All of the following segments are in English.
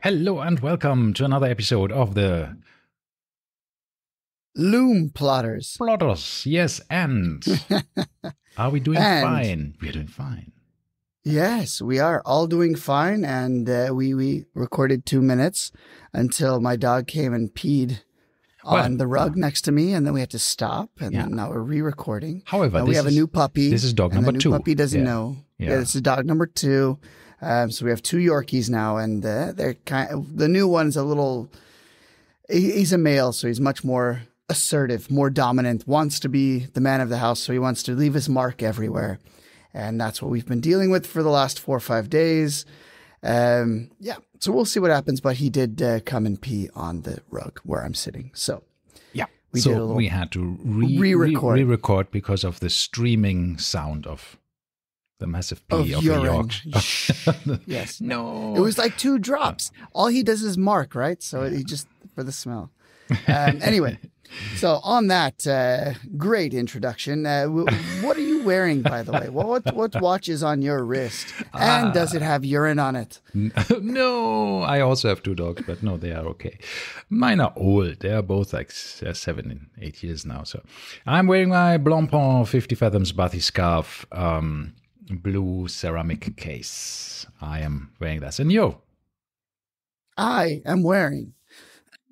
Hello and welcome to another episode of the Lume Plotters. Plotters. Yes, and are we doing fine? We're doing fine. Yes, we are all doing fine, and we recorded 2 minutes until my dog came and peed on the rug next to me, and then we had to stop, and then now we're re-recording. However, we have a new puppy. This is dog number 2. The new puppy doesn't know. Yeah, this is dog number 2. So we have 2 Yorkies now, and they're the new one's a little. He's a male, so he's much more assertive, more dominant. Wants to be the man of the house, so he wants to leave his mark everywhere, and that's what we've been dealing with for the last 4 or 5 days. So we'll see what happens. But he did come and pee on the rug where I'm sitting. So we had to re-record because of the streaming sound of the massive pee of a Yorkshire. Yes. No. It was like 2 drops. All he does is mark, right? So he just, for the smell. Anyway, so on that great introduction, what are you wearing, by the way? What watch is on your wrist? And does it have urine on it? No, I also have 2 dogs, but no, they are okay. Mine are old. They are both like 7 and 8 years now. So I'm wearing my Blancpain 50 Fathoms Bathi scarf, blue ceramic case. I am wearing that. And you? I am wearing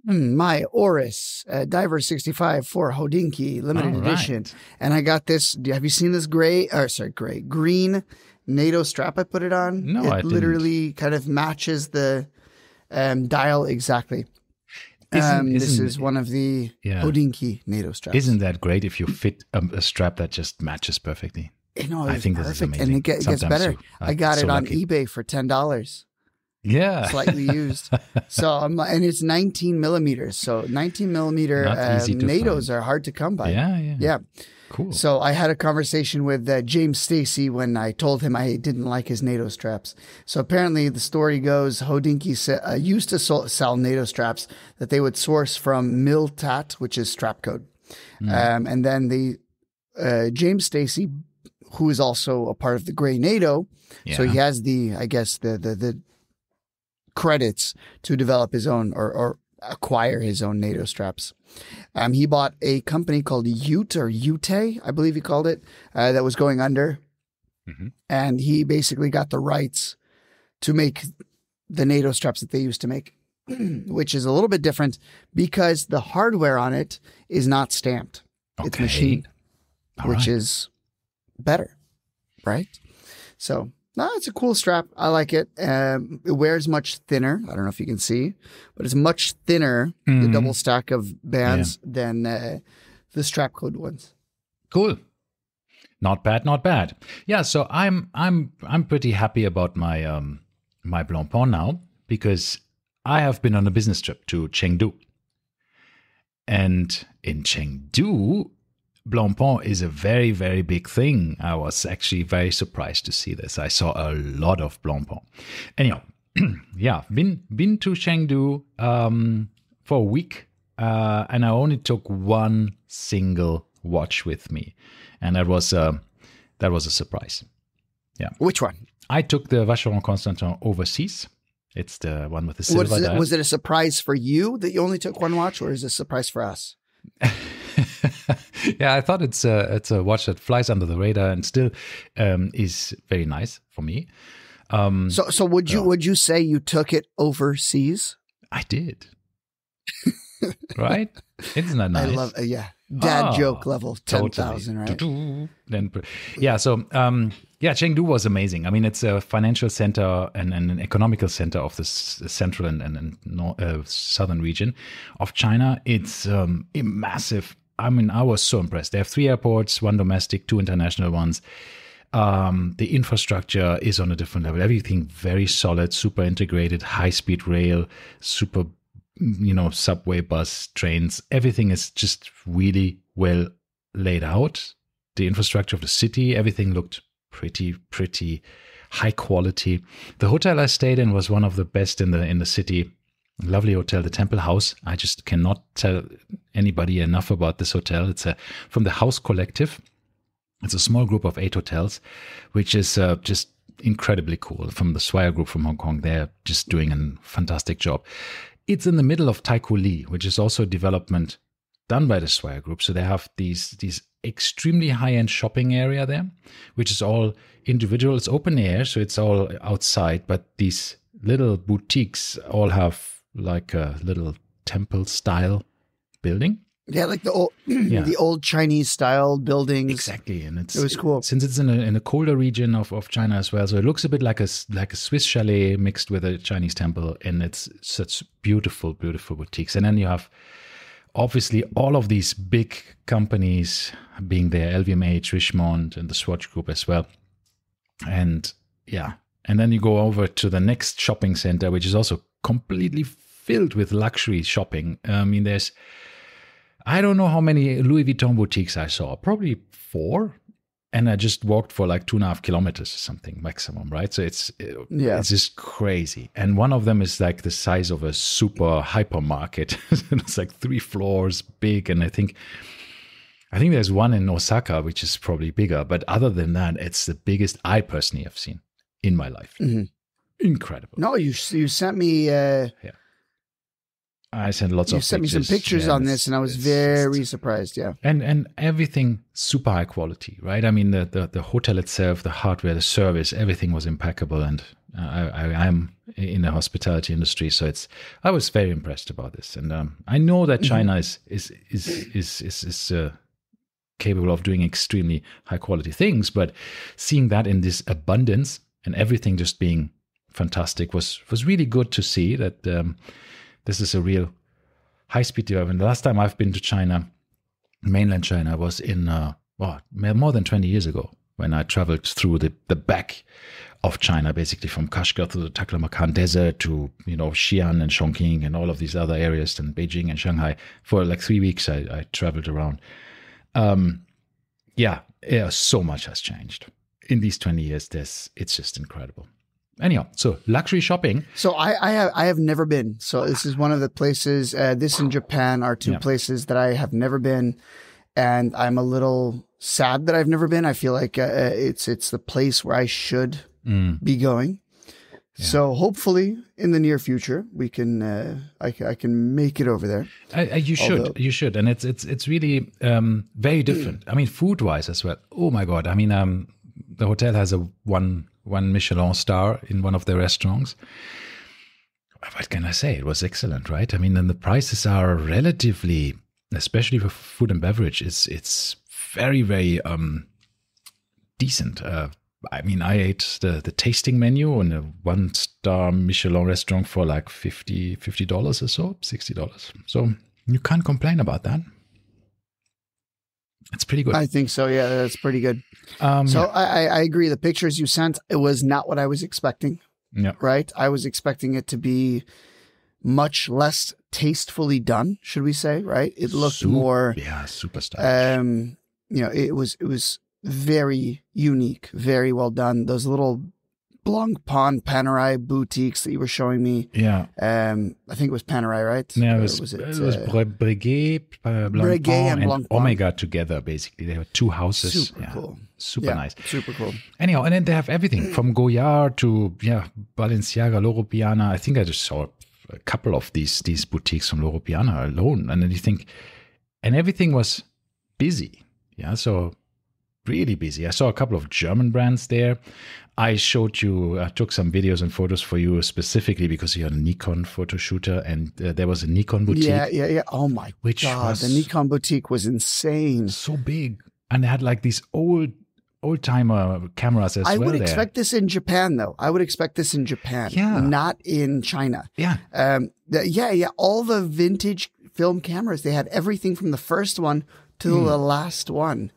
my Oris Diver 65 for Hodinky limited edition. And I got this. Have you seen this green NATO strap I put it on? No, I didn't. Literally kind of matches the dial exactly. This is one of the Hodinky NATO straps. Isn't that great if you fit a strap that just matches perfectly? I think this is amazing. And it gets better. I got it on eBay for $10. Yeah. Slightly used. So, and it's 19 millimeters. So 19 millimeter NATOs are hard to come by. Yeah. Cool. So I had a conversation with James Stacy when I told him I didn't like his NATO straps. So apparently the story goes, Hodinky used to sell NATO straps that they would source from Miltat, which is strap code. And then the James Stacy, who is also a part of the Gray NATO, so he has the credits to develop his own or acquire his own NATO straps. He bought a company called Ute, I believe he called it, that was going under. Mm-hmm. And he basically got the rights to make the NATO straps that they used to make, which is a little bit different because the hardware on it is not stamped. Okay. It's machined, which is better, right? So it's a cool strap. I like it. It wears much thinner. I don't know if you can see, but it's much thinner, the double stack of bands than the strap code ones. Cool. Not bad. Yeah, so I'm pretty happy about my my Blancpain now because I have been on a business trip to Chengdu. And in Chengdu, Blancpain is a very, very big thing. I was actually very surprised to see this. I saw a lot of Blancpain. Anyhow, been to Chengdu for a week, and I only took one single watch with me, and that was a surprise. Yeah, which one? I took the Vacheron Constantin Overseas. It's the one with the silver dial. Was it a surprise for you that you only took one watch, or is it a surprise for us? Yeah, I thought it's a watch that flies under the radar and still is very nice for me. So would you say you took it overseas? I did. Right? Isn't that nice? I love dad joke level 10,000, right? Then Chengdu was amazing. I mean, it's a financial center and an economical center of the central and southern region of China. It's massive. I mean, I was so impressed. They have 3 airports, 1 domestic, 2 international ones. The infrastructure is on a different level. Everything very solid, super integrated, high-speed rail, super, subway, bus, trains. Everything is just really well laid out. The infrastructure of the city, everything looked pretty high quality. The hotel I stayed in was one of the best in the city. Lovely hotel, the Temple House. I just cannot tell anybody enough about this hotel. It's from the House Collective. It's a small group of 8 hotels, which is just incredibly cool. From the Swire Group from Hong Kong, they're just doing a fantastic job. It's in the middle of Taikoo Li, which is also a development done by the Swire Group. So they have these extremely high-end shopping area there, which is all individual. It's open air, so it's all outside, but these little boutiques all have like a little temple-style building. Yeah, like the old, the old Chinese style buildings. Exactly, and it was cool. Since it's in a colder region of China as well, so it looks a bit like a Swiss chalet mixed with a Chinese temple, and it's such beautiful, beautiful boutiques. And then you have obviously all of these big companies being there, LVMH, Richemont, and the Swatch Group as well. And then you go over to the next shopping center, which is also completely filled with luxury shopping. I mean, I don't know how many Louis Vuitton boutiques I saw, probably 4. And I just walked for like 2.5 kilometers or something maximum, right? So it's just crazy. And one of them is like the size of a super hypermarket. It's like 3 floors big. And I think there's one in Osaka, which is probably bigger. But other than that, it's the biggest I personally have seen in my life. Mm-hmm. Incredible. No, you sent me... I sent lots of pictures. You sent me some pictures on this, and I was very surprised, yeah. And everything super high quality, right? I mean, the hotel itself, the hardware, the service, everything was impeccable. And I'm in the hospitality industry, so I was very impressed about this. And I know that China is capable of doing extremely high quality things, but seeing that in this abundance and everything just being fantastic was really good to see that. This is a real high-speed development. The last time I've been to China, mainland China, was in more than 20 years ago when I traveled through the back of China, basically from Kashgar to the Taklamakan Desert to Xi'an and Chongqing and all of these other areas, and Beijing and Shanghai. For like 3 weeks, I traveled around. So much has changed in these 20 years. It's just incredible. Anyhow, so luxury shopping. So I have never been. So this is one of the places. This and Japan are 2 places that I have never been, and I'm a little sad that I've never been. I feel like it's the place where I should be going. Yeah. So hopefully, in the near future, we can I can make it over there. You should, and it's really very different. I mean, food wise as well. Oh my God! I mean, the hotel has a one Michelin star in one of the restaurants. What can I say? It was excellent, right? I mean, and the prices are relatively, especially for food and beverage, it's very, very decent. I mean, I ate the tasting menu in a 1-star Michelin restaurant for like $50 or so, $60. So you can't complain about that. It's pretty good. I think so. Yeah, that's pretty good. I agree. The pictures you sent, it was not what I was expecting. Yeah. Right. I was expecting it to be much less tastefully done, should we say? Right. It looked more. Yeah, super stylish. It was very unique, very well done. Those little Blancpain Panerai boutiques that you were showing me. Yeah. I think it was Panerai, right? Yeah, it was Breguet, Blancpain, and Omega together, basically. They have 2 houses. Super cool. Super nice. Super cool. Anyhow, and then they have everything from Goyard to Balenciaga, Loro Piana. I think I just saw a couple of these boutiques from Loro Piana alone. And then you think, and everything was busy. Yeah, so really busy. I saw a couple of German brands there. I took some videos and photos for you specifically because you're a Nikon photo shooter, and there was a Nikon boutique. Yeah. Oh my God. The Nikon boutique was insane. So big. And they had like these old-timer cameras as well. I would expect this in Japan, though. I would expect this in Japan, not in China. Yeah. All the vintage film cameras, they had everything from the first one to the last one,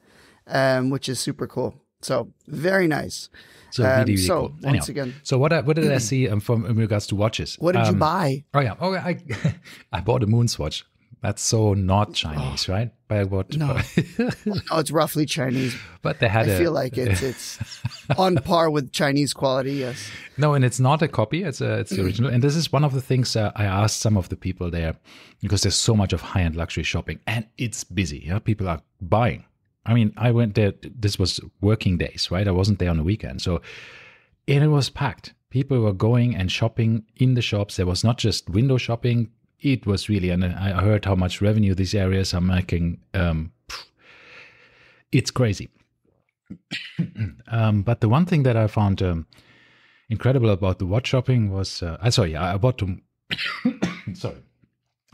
which is super cool. So very nice. So really cool. Once again. So what did I see in regards to watches? What did you buy? I bought a Moonswatch. That's so not Chinese, right? But I bought no, it's roughly Chinese. But they had I feel like it's on par with Chinese quality. Yes. No, and it's not a copy. It's the original. And this is one of the things I asked some of the people there, because there's so much of high-end luxury shopping, and it's busy. Yeah, people are buying. I mean, I went there. This was working days, right? I wasn't there on the weekend, so And it was packed. People were going and shopping in the shops. There was not just window shopping. It was really, and I heard how much revenue these areas are making. It's crazy. But the one thing that I found incredible about the watch shopping was, I bought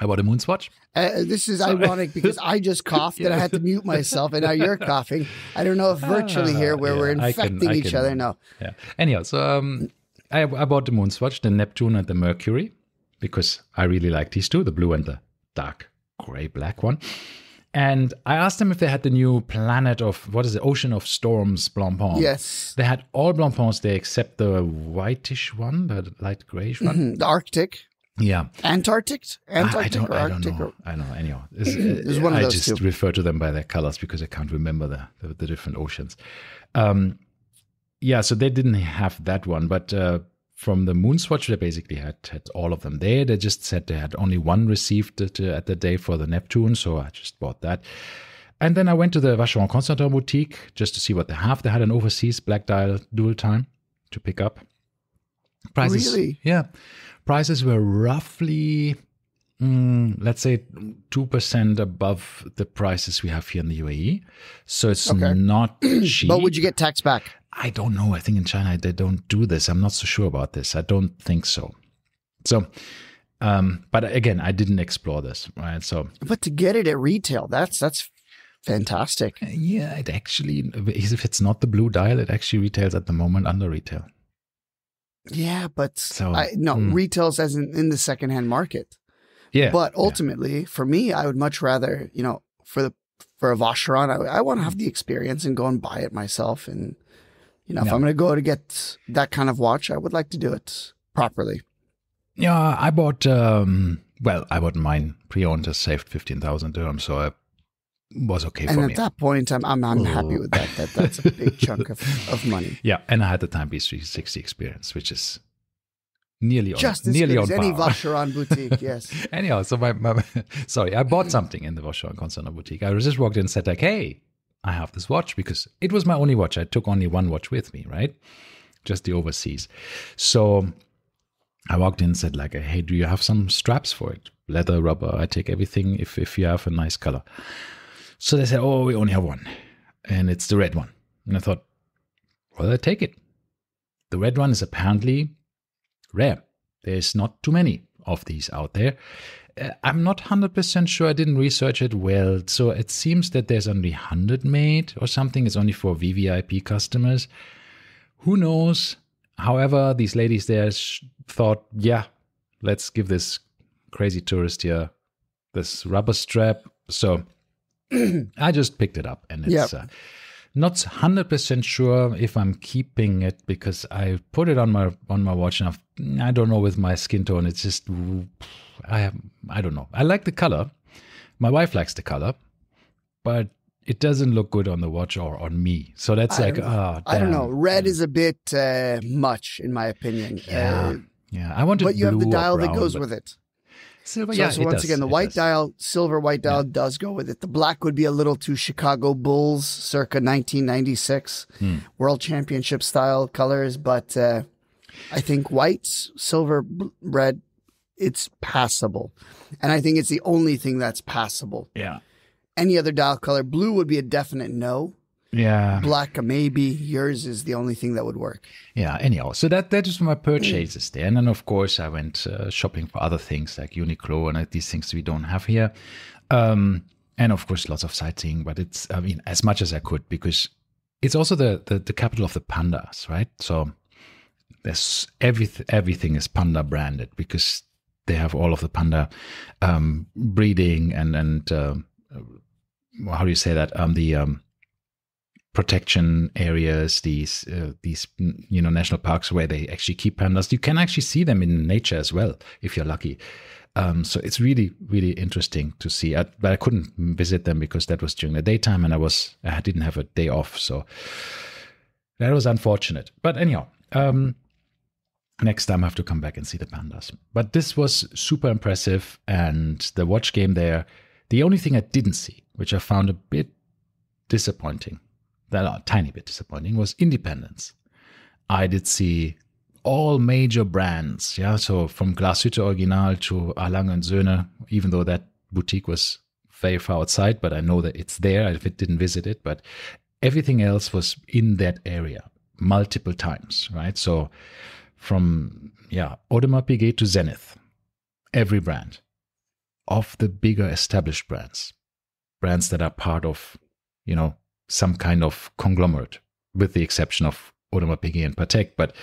I bought a Moonswatch. This is ironic because I just coughed and I had to mute myself, and now you're coughing. I don't know if virtually here where we're infecting each other. No. Yeah. Anyhow, so I bought the Moonswatch, the Neptune and the Mercury, because I really like these two, the blue and the dark gray black one. And I asked them if they had the new Planet of, Ocean of Storms Blancpain. Yes. They had all Blancpains there except the whitish one, the light grayish one. The Arctic. Yeah. Antarctic? I don't know. Anyhow, There's one of those I just two. refer to them by their colors because I can't remember the different oceans. So they didn't have that one, but from the Moonswatch, they basically had all of them there. They just said they had only one received at the day for the Neptune, so I just bought that. And then I went to the Vacheron Constantin boutique just to see what they have. They had an overseas black dial dual time to pick up. Prices, really? Yeah. Prices were roughly, let's say, 2% above the prices we have here in the UAE. So it's not cheap. But would you get tax back? I don't know. I think in China they don't do this. I'm not so sure about this. I don't think so. So, but again, I didn't explore this, right? So, but to get it at retail, that's fantastic. Yeah, it actually, if it's not the blue dial, it actually retails at the moment under retail. Yeah, but retails as in the secondhand market. Yeah, but ultimately, for me, I would much rather, for a Vacheron, I want to have the experience and go and buy it myself. And if I'm going to go to get that kind of watch, I would like to do it properly. Yeah, I bought mine pre-owned, just saved 15,000 dirhams, so it was okay for me. And at that point, I'm happy with that. That's a big chunk of money. Yeah, and I had the Timepiece 360 experience, which is nearly just on, as nearly good on as any par. Vacheron boutique. Yes. Anyhow, so I bought something in the Vacheron Constantin boutique. I just walked in and said like, "Hey, I have this watch," because it was my only watch. I took only one watch with me, right? Just the overseas. So I walked in and said like, "Hey, do you have some straps for it? Leather, rubber, I take everything if you have a nice color." So they said, "Oh, we only have one, and it's the red one." And I thought, well, I take it. The red one is apparently rare. There's not too many of these out there. I'm not 100% sure. I didn't research it well. So it seems that there's only 100 made or something. It's only for VVIP customers. Who knows? However, these ladies there thought, yeah, let's give this crazy tourist here this rubber strap. So I just picked it up, and it's not 100% sure if I'm keeping it because I put it on my watch, and I don't know, with my skin tone, it's just I don't know. I like the color. My wife likes the color, but it doesn't look good on the watch or on me. So that's I don't know. Red is a bit much, in my opinion. Yeah. I wanted but you have the dial brown, that goes with it. Silver, so once again, the white dial, silver white dial does go with it. The black would be a little too Chicago Bulls circa 1996 World Championship style colors. But I think white, silver, red, it's passable. And I think it's the only thing that's passable. Yeah. Any other dial color, blue would be a definite no. Yeah. Black, maybe. Yours is the only thing that would work. Yeah. Anyhow, so that is my purchases there. And then, of course, I went shopping for other things like Uniqlo and these things we don't have here. And, of course, lots of sightseeing. But it's, as much as I could, because it's also the capital of the pandas, right? So there's everything is panda branded because they have all of the panda breeding and how do you say that? The protection areas, these national parks where they actually keep pandas. You can actually see them in nature as well if you're lucky. So it's really, really interesting to see. But I couldn't visit them because that was during the daytime, and I didn't have a day off, so that was unfortunate. But anyhow, next time I have to come back and see the pandas. But this was super impressive, and the watch game there. The only thing I didn't see, which I found a bit disappointing, a tiny bit disappointing, was independence. I did see all major brands. Yeah, so from Glashütte Original to A. Lange und Söhne, even though that boutique was very far outside, but I know that it's there. I didn't visit it, but everything else was in that area multiple times, right? So from Audemars Piguet to Zenith, every brand of the bigger established brands that are part of, some kind of conglomerate, with the exception of Audemars Piguet and Patek. But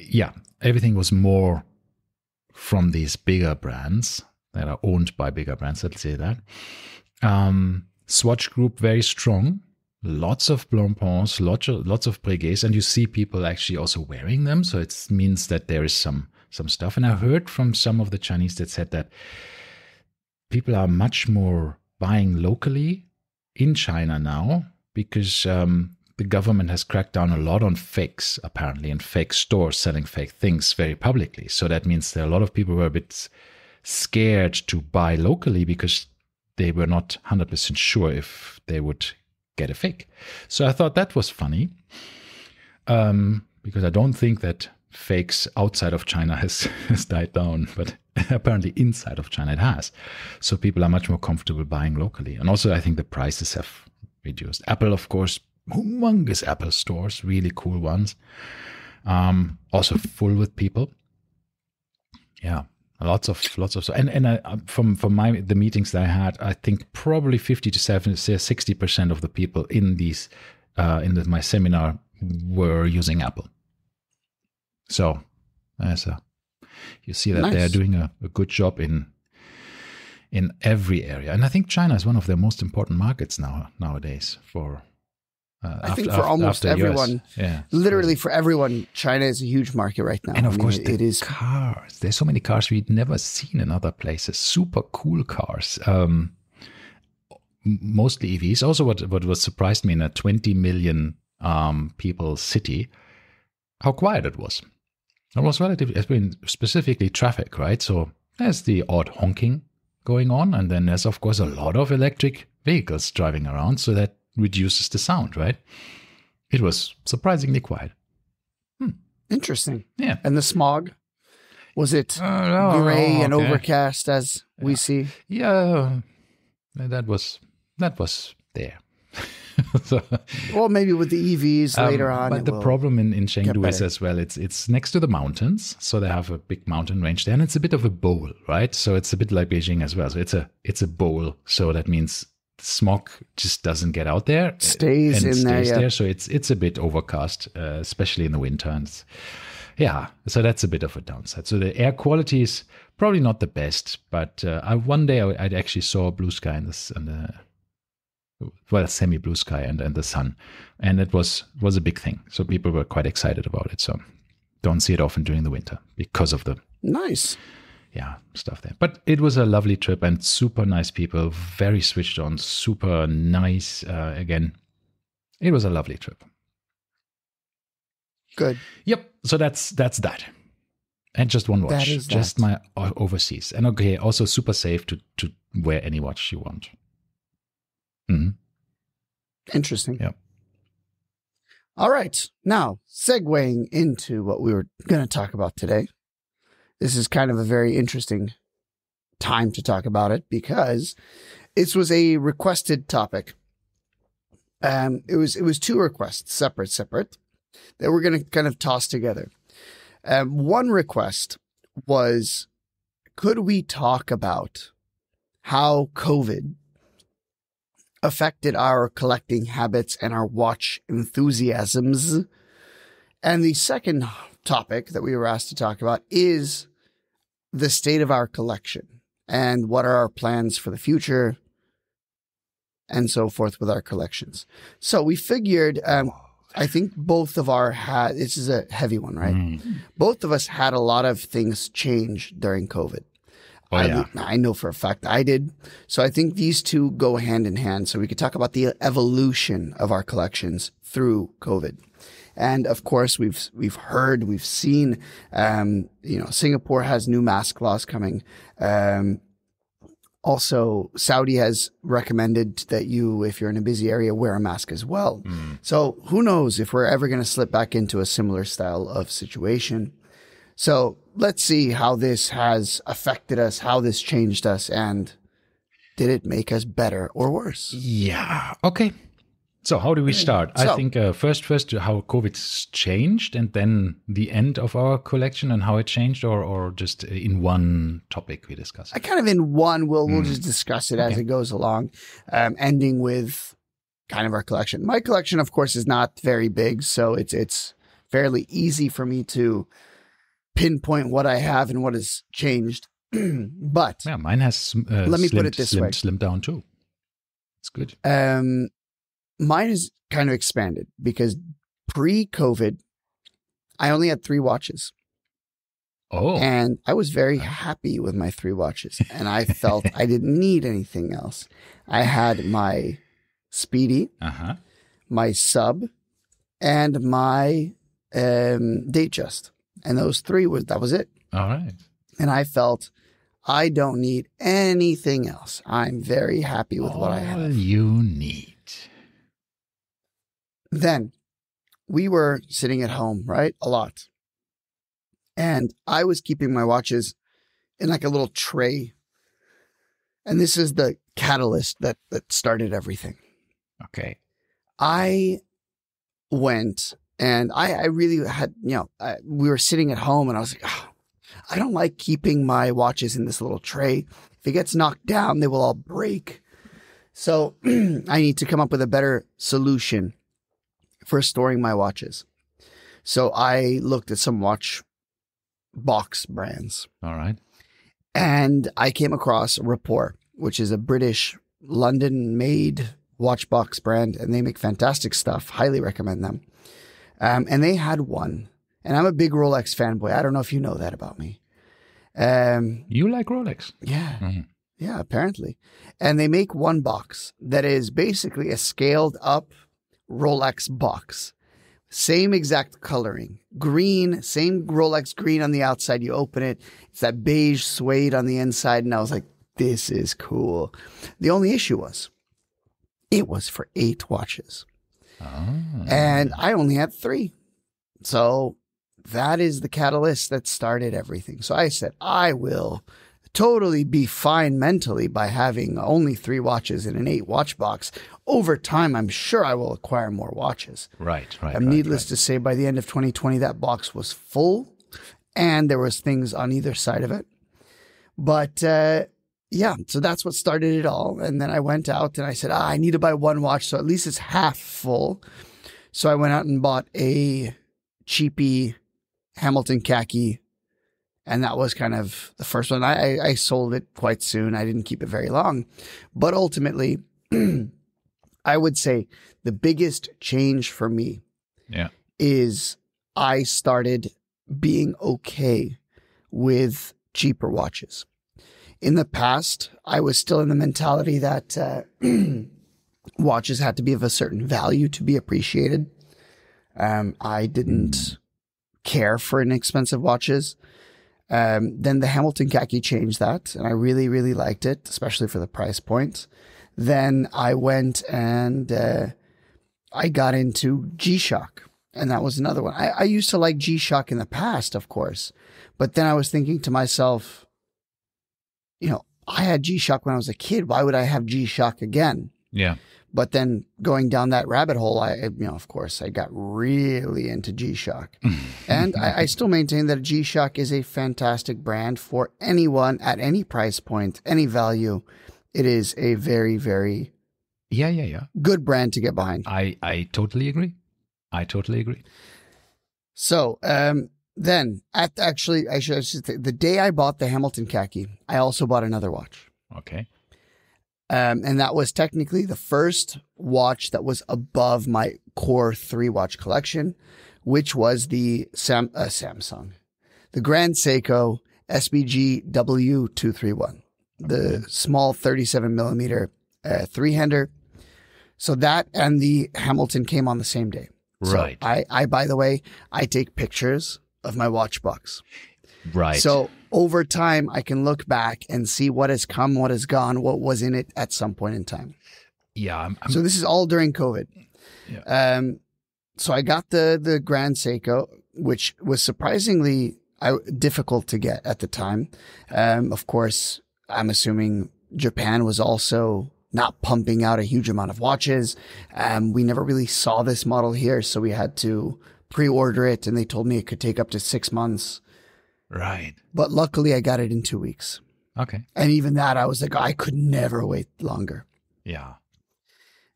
yeah, everything was more from these bigger brands that are owned by bigger brands, let's say that. Swatch Group, very strong. Lots of Blancpains, lots of Breguets, and you see people actually also wearing them. So it means that there is some stuff. And I heard from some of the Chinese that said that people are much more buying locally in China now, because the government has cracked down a lot on fakes, apparently, and fake stores selling fake things very publicly. So that means there are a lot of people who are a bit scared to buy locally because they were not 100% sure if they would get a fake. So I thought that was funny, because I don't think that fakes outside of China has died down, but apparently inside of China it has. So people are much more comfortable buying locally. And also I think the prices have reduced. Apple, of course, humongous Apple stores, really cool ones. Also full with people. Yeah, lots of and from the meetings that I had, I think probably 50 to 60% of the people in these my seminar were using Apple. So you see that they're doing a good job in every area, and I think China is one of their most important markets nowadays for. I think for almost everyone, literally for everyone, China is a huge market right now. And of course, it is cars. There's so many cars we'd never seen in other places. Super cool cars, mostly EVs. Also, what was surprised me in a 20 million people city, how quiet it was. It was relatively, it's been specifically traffic, right? So there's the odd honking going on, and then there's of course a lot of electric vehicles driving around, so that reduces the sound, right? It was surprisingly quiet. Interesting. Yeah. And the smog, was it gray and overcast as we see? Yeah, that was there. So, well, maybe with the EVs later on. But the problem in Chengdu is as well, it's next to the mountains, so they have a big mountain range there, and it's a bit of a bowl, right? So it's a bit like Beijing as well. So it's a bowl, so that means smog just doesn't get out there, stays there. So it's a bit overcast, especially in the winter, and so that's a bit of a downside. So the air quality is probably not the best, but one day I actually saw blue sky semi blue sky and the sun, and it was a big thing. So people were quite excited about it. So don't see it often during the winter because of the stuff there. But it was a lovely trip and super nice people, very switched on, super nice. Again, it was a lovely trip. Good. Yep. So that's that. And just one watch, just my overseas. And okay, also super safe to wear any watch you want. Mm-hmm. Interesting. Yeah. All right. Now, segueing into what we were going to talk about today. This is kind of a very interesting time to talk about it because it was a requested topic. It was two requests, separate, that we're going to kind of toss together. One request was, could we talk about how COVID affected our collecting habits and our watch enthusiasms? And the second topic that we were asked to talk about is the state of our collection and what are our plans for the future and so forth with our collections. So we figured, I think both of this is a heavy one, right? Both of us had a lot of things change during COVID. I know for a fact I did. So I think these two go hand in hand. So we could talk about the evolution of our collections through COVID. And of course, we've seen, Singapore has new mask laws coming. Also, Saudi has recommended that you, if you're in a busy area, wear a mask as well. So who knows if we're ever going to slip back into a similar style of situation. So let's see how this has affected us, how this changed us, and did it make us better or worse? Yeah. Okay. So how do we start? I think first how COVID's changed, and then the end of our collection and how it changed, or just in one topic we discuss. I kind of in one, we'll just discuss it as it goes along, ending with kind of our collection. My collection, of course, is not very big, so it's fairly easy for me to pinpoint what I have and what has changed. But yeah, mine has let me put it this way. Slimmed down too. It's good. Mine is kind of expanded because pre-COVID, I only had 3 watches. Oh. And I was very happy with my 3 watches. And I felt I didn't need anything else. I had my Speedy, my Sub, and my Datejust. And those 3 that was it. All right. And I felt I don't need anything else. I'm very happy with what I have. All you need. Then we were sitting at home, right? A lot. And I was keeping my watches in like a little tray. And this is the catalyst that started everything. Okay. I went and I really had, we were sitting at home and I was like, I don't like keeping my watches in this little tray. If it gets knocked down, they will all break. So I need to come up with a better solution for storing my watches. So I looked at some watch box brands. All right. And I came across Rapport, which is a British London-made watch box brand, and they make fantastic stuff. Highly recommend them. And they had one. And I'm a big Rolex fanboy. I don't know if you know that about me. You like Rolex? Yeah. Mm-hmm. Yeah, apparently. And they make one box that is basically a scaled up Rolex box. Same exact coloring. Green, same Rolex green on the outside. You open it. It's that beige suede on the inside. And I was like, this is cool. The only issue was, it was for 8 watches. Oh. And I only had 3. So that is the catalyst that started everything. So I said, I will totally be fine mentally by having only 3 watches in an 8 watch box. Over time, I'm sure I will acquire more watches. Right. Needless to say, by the end of 2020, that box was full and there was things on either side of it. But yeah, so that's what started it all. And then I went out and I said, I need to buy 1 watch, so at least it's half full. So I went out and bought a cheapy Hamilton khaki. And that was kind of the first one. I sold it quite soon. I didn't keep it very long. But ultimately, I would say the biggest change for me is I started being okay with cheaper watches. In the past, I was still in the mentality that watches had to be of a certain value to be appreciated. I didn't care for inexpensive watches. Then the Hamilton khaki changed that, and I really, really liked it, especially for the price point. Then I went and I got into G-Shock, and that was another one. I used to like G-Shock in the past, of course, but then I was thinking to myself, I had G-Shock when I was a kid. Why would I have G-Shock again? Yeah. But then going down that rabbit hole, of course, I got really into G-Shock. And I still maintain that G-Shock is a fantastic brand for anyone at any price point, any value. It is a very, very good brand to get behind. I totally agree. So then, I should say, the day I bought the Hamilton khaki, I also bought another watch. Okay. And that was technically the first watch that was above my core 3-watch collection, which was the Samsung, the Grand Seiko SBG W231, the small 37 millimeter 3-hander. So that and the Hamilton came on the same day. Right. So I, by the way, I take pictures of my watch box. Right. So over time, I can look back and see what has come, what has gone, what was in it at some point in time. Yeah. So this is all during COVID. Yeah. So I got the Grand Seiko, which was surprisingly difficult to get at the time. Of course, I'm assuming Japan was also not pumping out a huge amount of watches. We never really saw this model here, so we had to pre-order it, and they told me it could take up to 6 months. Right. But luckily, I got it in 2 weeks. Okay. And even that, I was like, I could never wait longer. Yeah.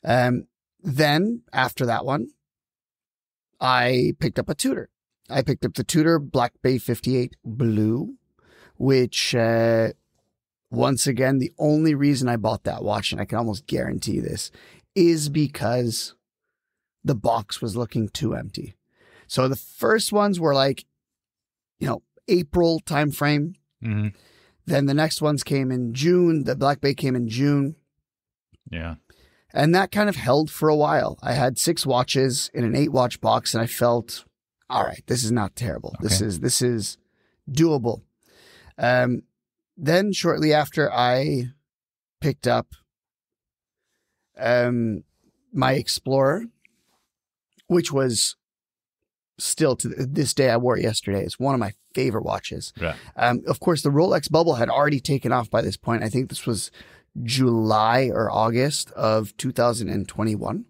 Then after that one, I picked up a Tudor. I picked up the Tudor Black Bay 58 Blue, which, once again, the only reason I bought that watch, and I can almost guarantee this, is because the box was looking too empty. So the first ones were like, April timeframe. Mm-hmm. Then the next ones came in June. The Black Bay came in June. Yeah. And that kind of held for a while. I had 6 watches in an 8-watch box, and I felt, all right, this is not terrible. Okay. This is doable. Then shortly after, I picked up my Explorer, which was still to this day, I wore it yesterday. It's one of my favorite watches. Yeah. Of course, the Rolex bubble had already taken off by this point. I think this was July or August of 2021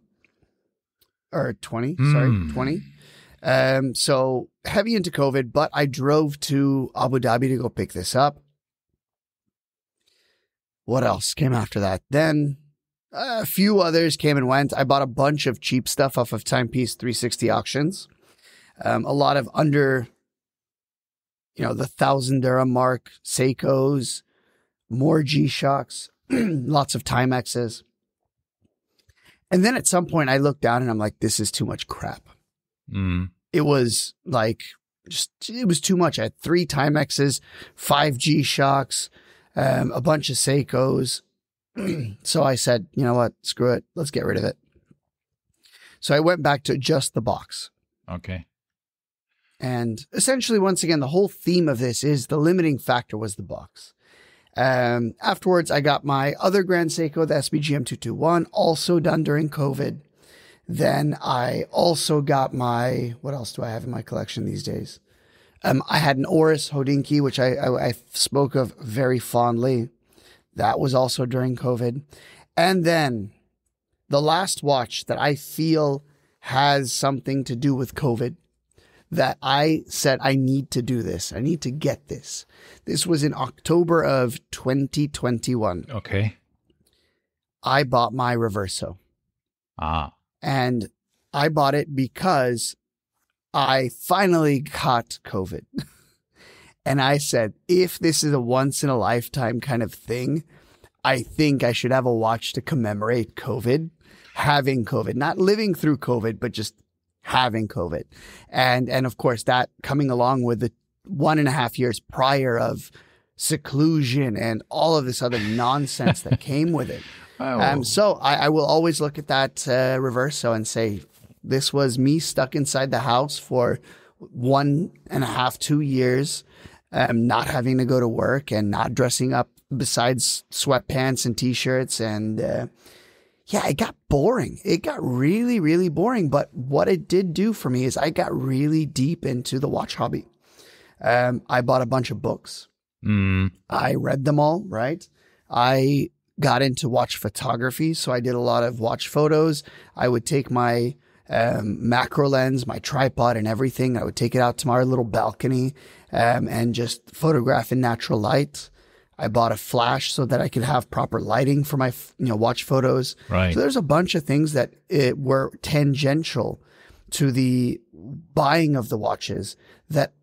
or 20. Sorry, 20. So heavy into COVID, but I drove to Abu Dhabi to go pick this up. What else came after that? Then a few others came and went. I bought a bunch of cheap stuff off of Timepiece 360 auctions. A lot of under, the 1,000 dirham mark Seikos, more G-Shocks, lots of Timexes. And then at some point I looked down and I'm like, this is too much crap. Mm. It was like, it was too much. I had 3 Timexes, 5 G-Shocks, a bunch of Seikos. So I said, you know what? Screw it. Let's get rid of it. So I went back to just the box. Okay. And essentially, once again, the whole theme of this is the limiting factor was the box. Afterwards, I got my other Grand Seiko, the SBGM 221, also done during COVID. Then I also got what else do I have in my collection these days? I had an Oris Hodinkee, which I spoke of very fondly. That was also during COVID. And then the last watch that I feel has something to do with COVID, that I said, I need to do this. I need to get this. This was in October of 2021. Okay. I bought my Reverso. And I bought it because I finally caught COVID. And I said, if this is a once in a lifetime kind of thing, I think I should have a watch to commemorate COVID, having COVID, not living through COVID, but just having COVID. And of course, that coming along with the 1.5 years prior of seclusion and all of this other nonsense that came with it. Oh. So I will always look at that Reverso and say, this was me stuck inside the house for 1.5, 2 years, not having to go to work and not dressing up besides sweatpants and t-shirts. And it got boring. It got really, really boring. But what it did do for me is I got really deep into the watch hobby. I bought a bunch of books. I read them all, right? I got into watch photography. So I did a lot of watch photos. I would take my macro lens, my tripod and everything. I would take it out to my little balcony and just photograph in natural light. I bought a flash so that I could have proper lighting for my watch photos. Right. So there's a bunch of things that were tangential to the buying of the watches that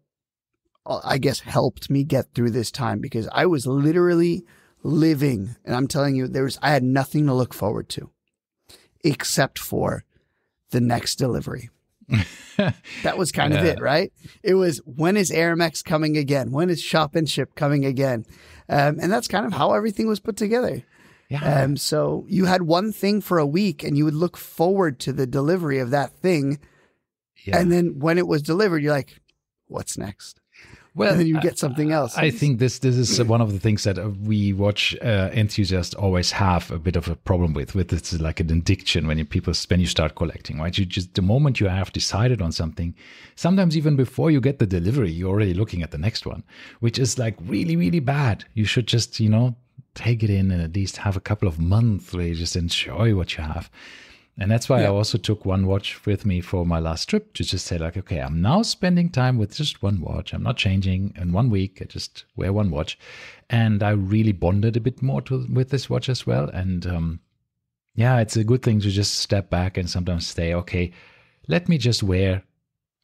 I guess helped me get through this time, because I was literally living, and I'm telling you, I had nothing to look forward to except for the next delivery. That was kind of it, right? It was, when is Aramex coming again? When is Shop and Ship coming again? And that's kind of how everything was put together. Yeah. So you had one thing for a week and you would look forward to the delivery of that thing. Yeah. And then when it was delivered, you're like, what's next? Well, and then you get something else. I think this is one of the things that we watch enthusiasts always have a bit of a problem with. It's like an addiction when you start collecting, right? You just the moment you have decided on something, sometimes even before you get the delivery, you're already looking at the next one, which is like really, really bad. You should just take it in and at least have a couple of months where you just enjoy what you have. And that's why I also took one watch with me for my last trip to just say like, okay, I'm now spending time with just one watch. I'm not changing in 1 week. I just wear one watch. And I really bonded a bit more with this watch as well. And it's a good thing to just step back and sometimes say, okay, let me just wear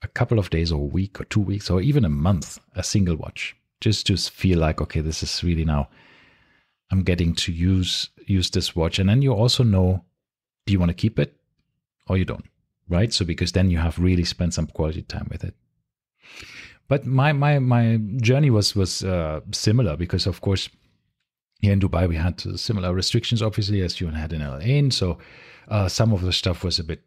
a couple of days or a week or 2 weeks or even a month, a single watch, just to feel like, okay, this is really now, I'm getting to use this watch. And then you also know, do you want to keep it or you don't, right? So because then you have really spent some quality time with it. But my journey was similar because, of course, here in Dubai, we had similar restrictions, obviously, as you had in LA. And so some of the stuff was a bit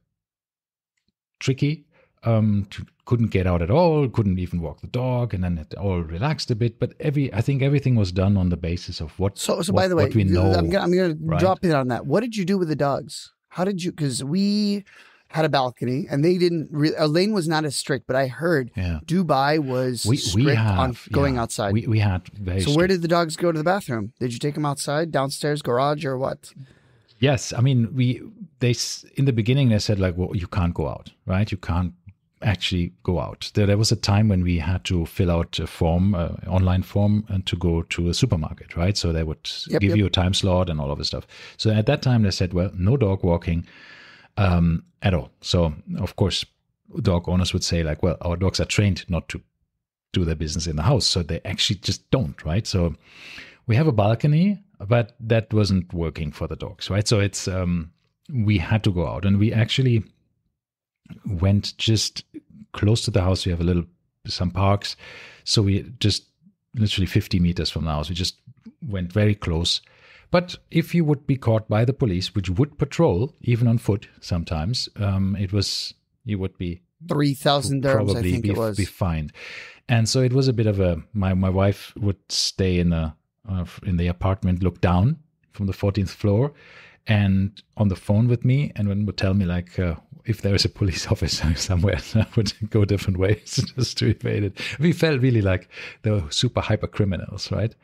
tricky. Couldn't get out at all, couldn't even walk the dog, and then it all relaxed a bit. But I think everything was done on the basis of what. So by the way, we know. I'm going to drop in on that. What did you do with the dogs? How did you? Because we had a balcony, and they didn't. Elaine was not as strict, but I heard Dubai was strict on going outside. We had very. So where did the dogs go to the bathroom? Did you take them outside, downstairs, garage, or what? Yes, I mean they in the beginning they said like, well, you can't go out, right? You can't actually go out. There was a time when we had to fill out a form, online form, and to go to a supermarket, right? So they would give you a time slot and all of this stuff. So at that time they said, well, no dog walking at all. So of course, dog owners would say like, well, our dogs are trained not to do their business in the house, so they actually just don't, right? So we have a balcony, but that wasn't working for the dogs, right? So it's we had to go out, and we actually went just close to the house. We have some parks, so we just literally 50 meters from the house. We just went very close. But if you would be caught by the police, which would patrol even on foot sometimes, you would be 3,000 dirhams. I think it was be fined. And so it was a bit of my wife would stay in the apartment, look down from the 14th floor, and on the phone with me, and then would tell me like if there is a police officer somewhere, I would go different ways just to evade it. We felt really like the super hyper criminals, right?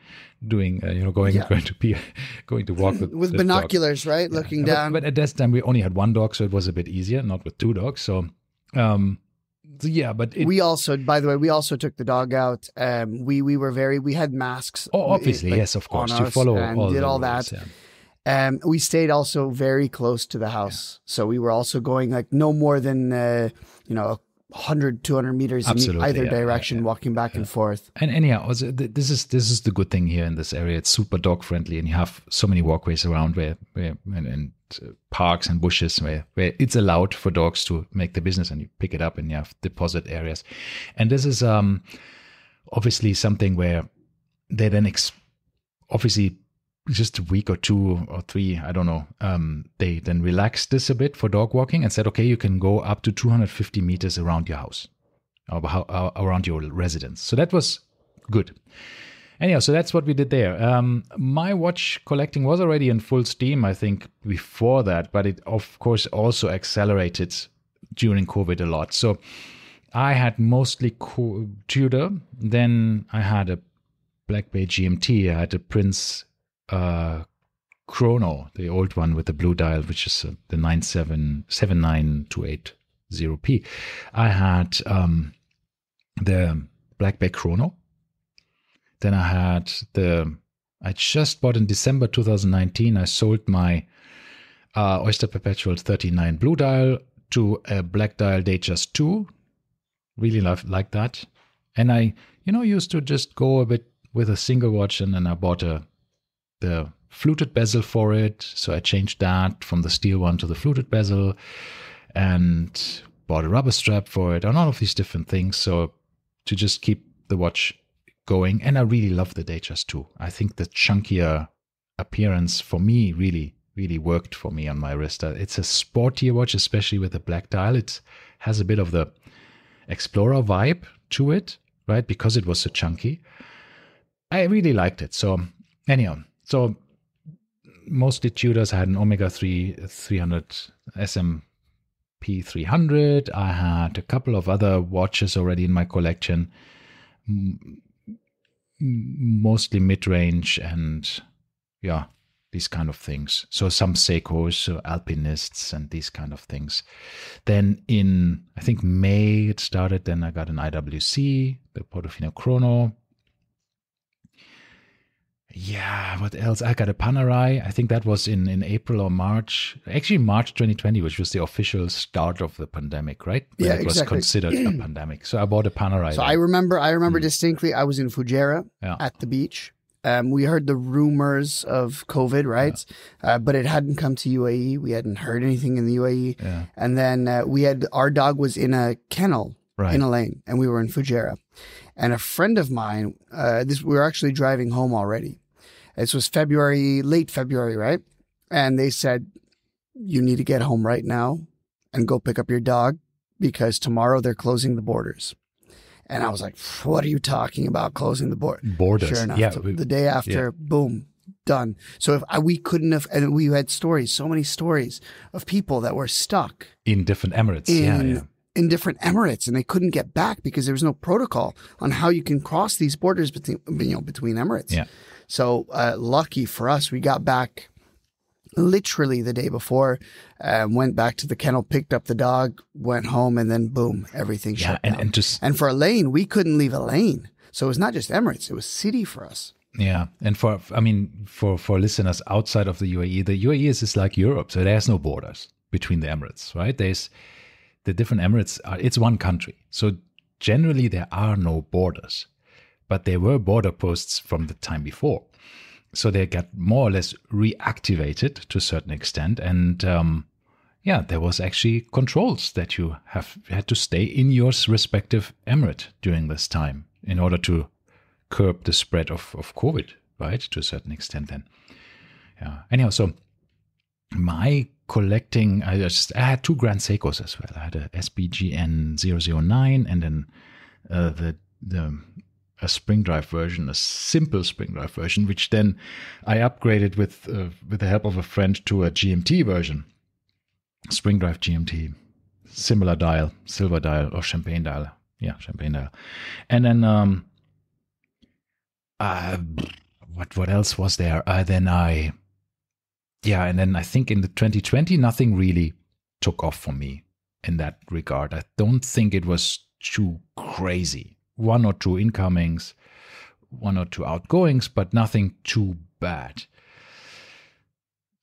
Doing going to walk with binoculars, dog. right? Looking down. But at that time we only had one dog, so it was a bit easier, not with two dogs. So but we also, by the way, we also took the dog out. We had masks. Oh, obviously, yes, of course. You follow and all did all rules, that. We stayed also very close to the house. So we were also going like no more than, 100, 200 meters in either direction, walking back and forth. And also, this is the good thing here in this area. It's super dog friendly, and you have so many walkways around where parks and bushes where it's allowed for dogs to make the business, and you pick it up and you have deposit areas. And this is obviously something where they then obviously just a week or 2 or 3, I don't know, they then relaxed this a bit for dog walking and said, okay, you can go up to 250 meters around your house, or around your residence. So that was good. Anyhow, so that's what we did there. My watch collecting was already in full steam, I think, before that, but it, of course, also accelerated during COVID a lot. So I had mostly Tudor, then I had a Black Bay GMT, I had a Prince Chrono, the old one with the blue dial, which is the 79280P. I had the Black Bay Chrono. Then I just bought in December 2019, I sold my Oyster Perpetual 39 blue dial to a black dial Datejust 2. Really like that. And I, used to just go a bit with a single watch, and then I bought the fluted bezel for it. So I changed that from the steel one to the fluted bezel, and bought a rubber strap for it, and all of these different things. So to just keep the watch going. And I really love the Datejust 2. I think the chunkier appearance for me really, really worked for me on my wrist. It's a sportier watch, especially with the black dial. It has a bit of the Explorer vibe to it, right? Because it was so chunky. I really liked it. So anyhow, so mostly Tudors. I had an Omega 300 SMP 300. I had a couple of other watches already in my collection, mostly mid-range and these kind of things. So some Seikos, so Alpinists and these kind of things. Then in, I think, May it started. Then I got an IWC, the Portofino Chrono. Yeah, what else? I got a Panerai. I think that was in April or March. Actually, March 2020, which was the official start of the pandemic, right? When it was considered a pandemic. So I bought a Panerai. So I remember distinctly, I was in Fujairah at the beach. We heard the rumors of COVID, right? Yeah. But it hadn't come to UAE. We hadn't heard anything in the UAE. Yeah. And then our dog was in a kennel in a lane, and we were in Fujairah. And a friend of mine, we were actually driving home already. This was late February, right? And they said, you need to get home right now and go pick up your dog because tomorrow they're closing the borders. And I was like, what are you talking about, closing the borders? Sure enough, the day after, boom, done. So if we couldn't have, and we had so many stories of people that were stuck. In different Emirates, in different Emirates, and they couldn't get back because there was no protocol on how you can cross these borders between Emirates. Yeah. So lucky for us, we got back literally the day before, went back to the kennel, picked up the dog, went home, and then boom, everything shut down. And for a lane, we couldn't leave a lane. So it was not just Emirates, it was city for us. Yeah. And for listeners outside of the UAE is like Europe. So there's no borders between the Emirates, right? There's the different Emirates. It's one country. So generally there are no borders. But there were border posts from the time before. So they got more or less reactivated to a certain extent. And there was actually controls that you had to stay in your respective emirate during this time in order to curb the spread of COVID, right? To a certain extent then. Yeah. Anyhow, so my collecting, I had two Grand Seikos as well. I had a SBGN 009 and then a spring drive version, a simple spring drive version, which then I upgraded with the help of a friend to a GMT version, spring drive GMT, similar dial, silver dial or champagne dial. Yeah, champagne dial. And then what else was there? And then I think in the 2020 nothing really took off for me in that regard. I don't think it was too crazy. One or two incomings, one or two outgoings, but nothing too bad.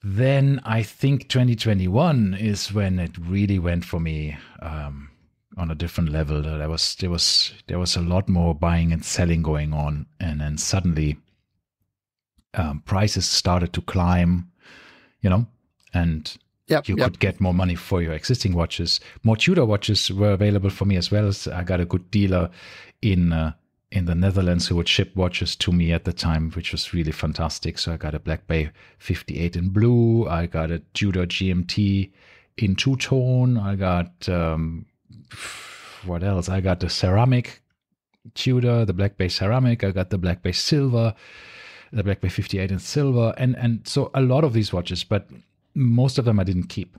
Then I think 2021 is when it really went for me on a different level. There was a lot more buying and selling going on, and then suddenly prices started to climb, and you could get more money for your existing watches. More Tudor watches were available for me as well. I got a good dealer in the Netherlands who would ship watches to me at the time, which was really fantastic. So I got a Black Bay 58 in blue. I got a Tudor GMT in two-tone. I got, what else? I got the ceramic Tudor, the Black Bay ceramic. I got the Black Bay silver, the Black Bay 58 in silver. And so a lot of these watches, but most of them I didn't keep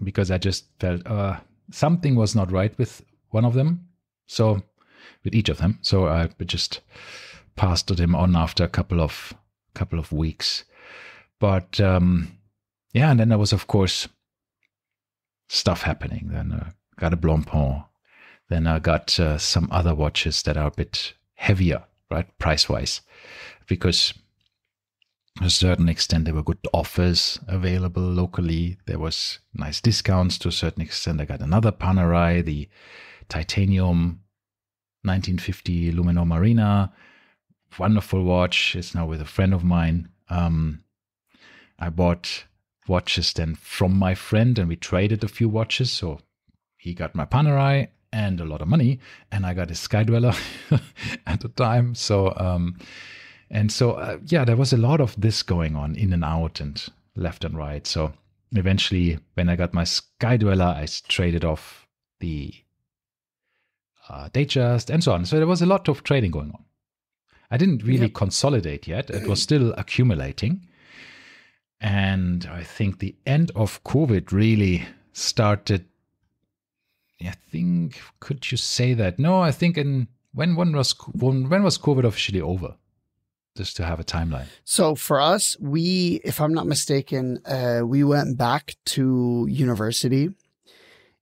because I just felt something was not right with one of them. So with each of them. So I just passed them on after a couple of weeks. But and then there was of course stuff happening. Then I got a Blancpain. Then I got some other watches that are a bit heavier, right, price-wise, because to a certain extent there were good offers available locally. There was nice discounts to a certain extent. I got another Panerai, the titanium 1950 Luminor Marina, wonderful watch. It's now with a friend of mine. I bought watches then from my friend and we traded a few watches. So he got my Panerai and a lot of money and I got his Sky Dweller at the time. So, there was a lot of this going on in and out and left and right. So eventually when I got my Sky Dweller, I traded off the Datejust, and so on. So there was a lot of trading going on. I didn't really consolidate yet. It was still accumulating. And I think the end of COVID really started, I think, could you say that? No, I think when was COVID officially over? Just to have a timeline. So for us, if I'm not mistaken, we went back to university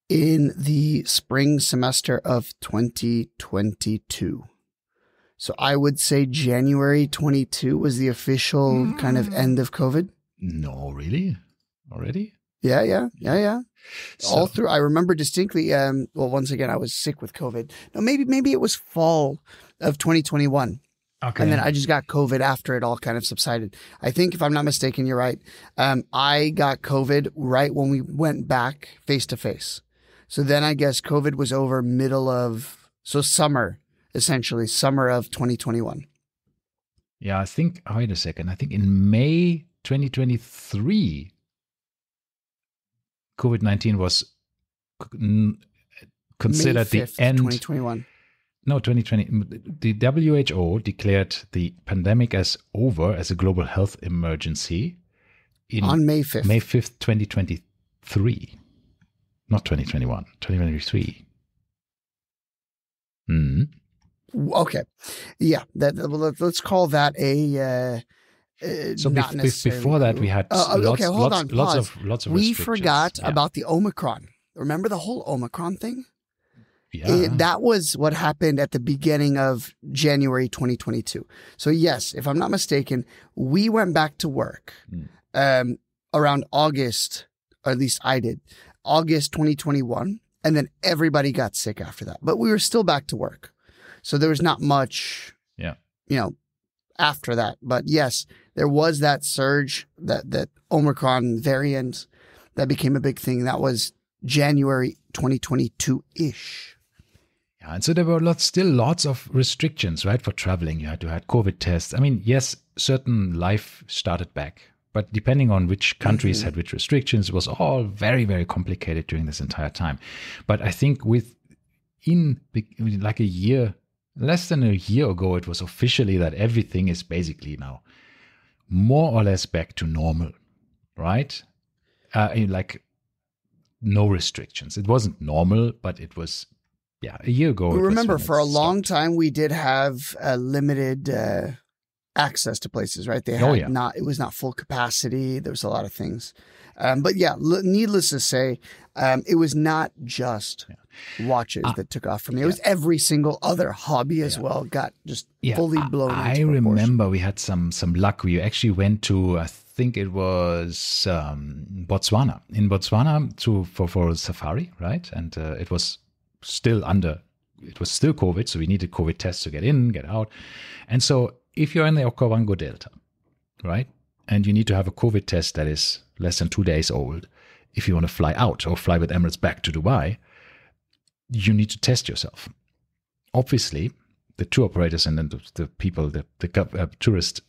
in the spring semester of 2022. So I would say January 22 was the official kind of end of COVID. No, really? Already? Yeah. All through, I remember distinctly, once again, I was sick with COVID. No, maybe it was fall of 2021. Okay. And then I just got COVID after it all kind of subsided. I think, if I'm not mistaken, you're right. I got COVID right when we went back face to face. So then I guess COVID was over summer, essentially, summer of 2021. Yeah, I think, wait a second. I think in May 2023, COVID-19 was considered May 5th, the end. 2021. No, 2020. The WHO declared the pandemic as over, as a global health emergency on May 5th. May 5th, 2023. Not 2021, 2023. Okay. Yeah. Let's call that a... So before that, we had lots of We forgot about the Omicron. Remember the whole Omicron thing? Yeah. That was what happened at the beginning of January 2022. So yes, if I'm not mistaken, we went back to work around August, or at least I did, August 2021. And then everybody got sick after that. But we were still back to work. So there was not much, after that. But yes, there was that surge, that Omicron variant that became a big thing. That was January 2022-ish. Yeah, and so there were still lots of restrictions, right, for traveling. You had to have COVID tests. I mean, yes, certain life started back, but depending on which countries had which restrictions, it was all very, very complicated during this entire time. But I think like a year, less than a year ago, it was officially that everything is basically now more or less back to normal, right? Like no restrictions. It wasn't normal, but it was, a year ago. Remember, for a long time, we did have limited access to places, right? They had it was not full capacity. There was a lot of things. But needless to say, it was not just watches that took off for me. It was every single other hobby as well got just fully blown into I remember we had some luck. We actually went to, I think it was Botswana. In Botswana for safari, right? And it was still COVID, so we needed COVID tests to get in, get out. And so if you're in the Okavango Delta, right, and you need to have a COVID test that is less than 2 days old, if you want to fly out or fly with Emirates back to Dubai, you need to test yourself. Obviously, the tour operators and then the people, the tourist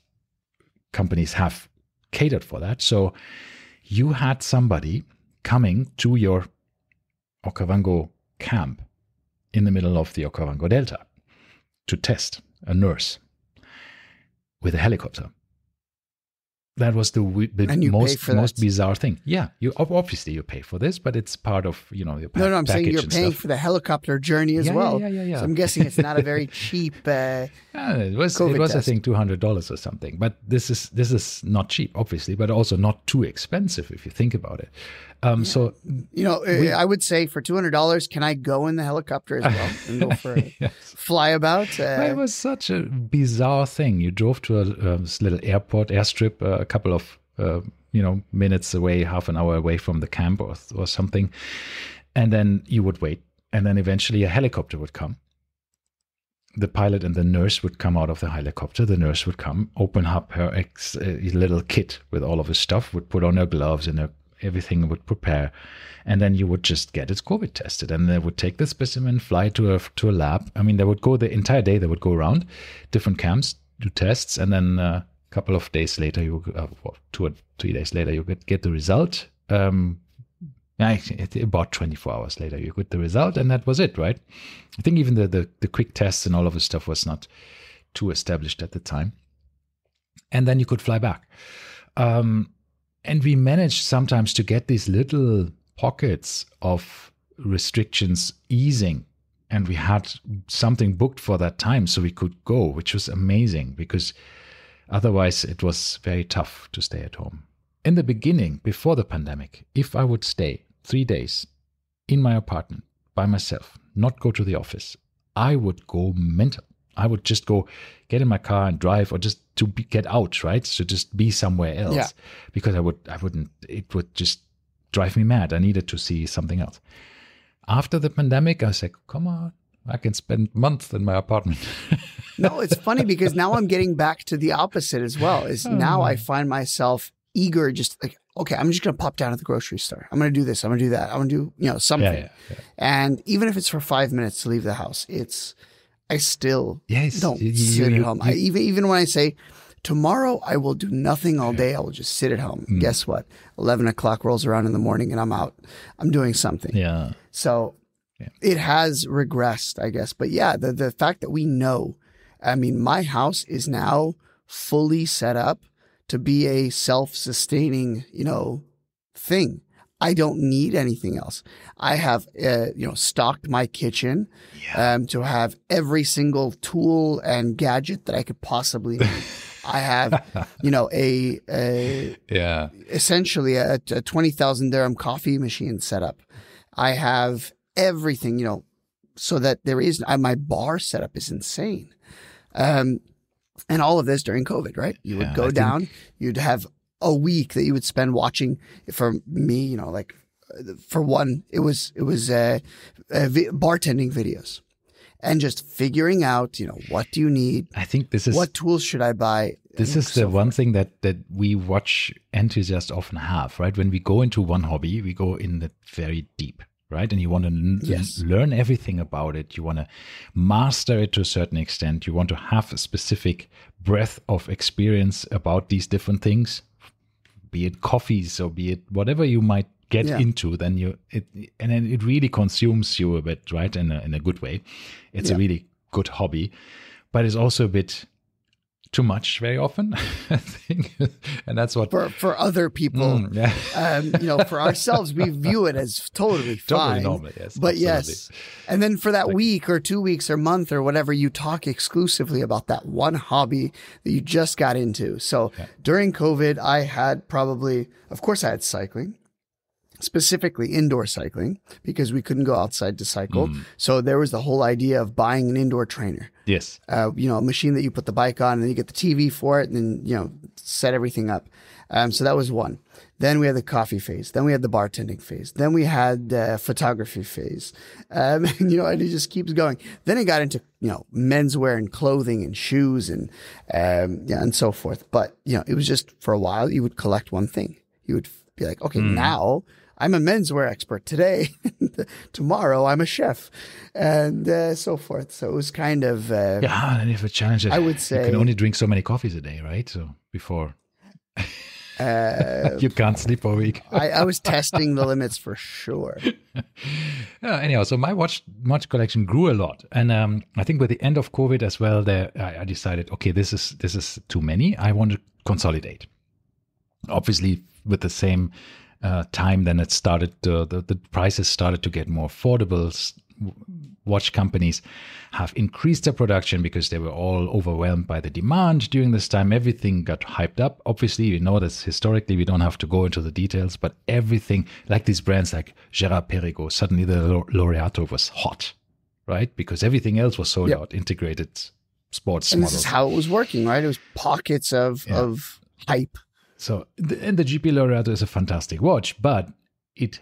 companies have catered for that. So you had somebody coming to your Okavango camp in the middle of the Okavango Delta to test, a nurse with a helicopter. That was the most bizarre thing. Yeah, you obviously you pay for this, but it's part of your package. No, I'm saying you're paying for the helicopter journey as well. Yeah. So I'm guessing it's not a very cheap. It was I think $200 or something. But this is not cheap, obviously, but also not too expensive if you think about it. So I would say for $200, can I go in the helicopter as well and go for a flyabout? It was such a bizarre thing. You drove to a little airstrip, a couple of minutes away, half an hour away from the camp or something, and then you would wait, and then eventually a helicopter would come. The pilot and the nurse would come out of the helicopter. The nurse would come, open up her little kit with all of his stuff, would put on her gloves and everything, would prepare, and then you would just get it COVID tested, and they would take the specimen, fly to a lab. I mean, they would go the entire day. They would go around different camps, do tests, and then a couple of days later, 2 or 3 days later, you would get the result. And About 24 hours later, you got the result, and that was it, right? I think even the quick tests and all of this stuff was not too established at the time. And then you could fly back. And we managed sometimes to get these little pockets of restrictions easing. And we had something booked for that time so we could go, which was amazing because otherwise it was very tough to stay at home. In the beginning, before the pandemic, if I would stay 3 days in my apartment by myself, not go to the office, I would go mental. I would just go get in my car and drive, or just to get out, right? So just be somewhere else, because it would just drive me mad. I needed to see something else. After the pandemic, I was like, come on, I can spend months in my apartment. No, it's funny because now I'm getting back to the opposite as well. Now I find myself eager, just like, okay, I'm just going to pop down at the grocery store. I'm going to do this. I'm going to do that. I'm going to do, something. Yeah. And even if it's for 5 minutes to leave the house, I still don't sit at home. Even when I say, tomorrow I will do nothing all day, I will just sit at home. Guess what? 11 o'clock rolls around in the morning and I'm out. I'm doing something. Yeah. So it has regressed, I guess. But yeah, the fact that we know, I mean, my house is now fully set up to be a self-sustaining, thing. I don't need anything else. I have, stocked my kitchen to have every single tool and gadget that I could possibly need. I have, essentially a 20,000 dirham coffee machine set up. I have everything, so that my bar setup is insane. And all of this during COVID, right? You would go down, you'd have a week that you would spend watching. For me, for one, it was bartending videos and just figuring out, what do you need? I think this is what tools should I buy? This is the one thing that we watch enthusiasts often have, right? When we go into one hobby, we go in it very deep, right? And you want to learn everything about it. You want to master it to a certain extent. You want to have a specific breadth of experience about these different things, be it coffees or be it whatever you might get into. Then it really consumes you a bit, right? In a good way. It's a really good hobby, but it's also a bit too much very often, I think. And that's what for other people, for ourselves, we view it as totally fine. Normal, yes. But absolutely. yes. And then for that week or 2 weeks or month or whatever, you talk exclusively about that one hobby that you just got into. So during COVID, I had of course I had cycling. Specifically indoor cycling, because we couldn't go outside to cycle. So there was the whole idea of buying an indoor trainer. Yes. A machine that you put the bike on and then you get the TV for it and then, set everything up. So that was one. Then we had the coffee phase. Then we had the bartending phase. Then we had the photography phase. And it just keeps going. Then it got into, menswear and clothing and shoes and so forth. But, it was just for a while, you would collect one thing. You would be like, okay, now I'm a menswear expert today. Tomorrow I'm a chef, and so forth. So it was kind of and you have a challenge. I would say you can only drink so many coffees a day, right? So before you can't sleep for a week. I was testing the limits for sure. Anyhow, so my watch collection grew a lot, and I think with the end of COVID as well, I decided, okay, this is too many. I want to consolidate. Obviously, with the same time, then it started, the prices started to get more affordable. Watch companies have increased their production because they were all overwhelmed by the demand during this time. Everything got hyped up. Obviously, you know this historically, we don't have to go into the details, but everything, like these brands like Girard-Perregaux, suddenly the Laureato was hot, right? Because everything else was sold out, integrated sports and models. This is how it was working, right? It was pockets of hype. So, and the GP Laureato is a fantastic watch, but it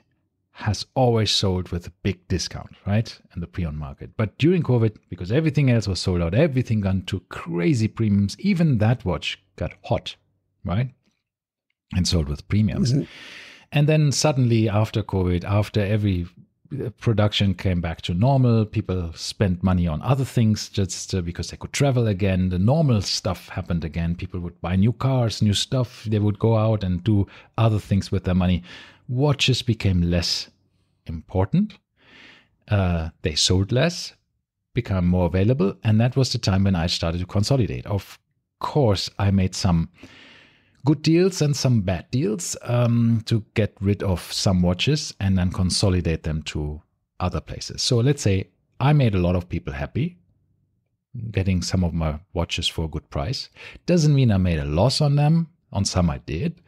has always sold with a big discount, right? In the pre-owned market. But during COVID, because everything else was sold out, everything gone to crazy premiums, even that watch got hot, right? And sold with premiums. Mm-hmm. And then suddenly after COVID, after every production came back to normal, people spent money on other things just because they could travel again. The normal stuff happened again. People would buy new cars, new stuff. They would go out and do other things with their money. watches became less important. They sold less, become more available. And that was the time when I started to consolidate. Of course, I made some good deals and some bad deals to get rid of some watches and then consolidate them to other places. So let's say I made a lot of people happy getting some of my watches for a good price. Doesn't mean I made a loss on them. On some I did,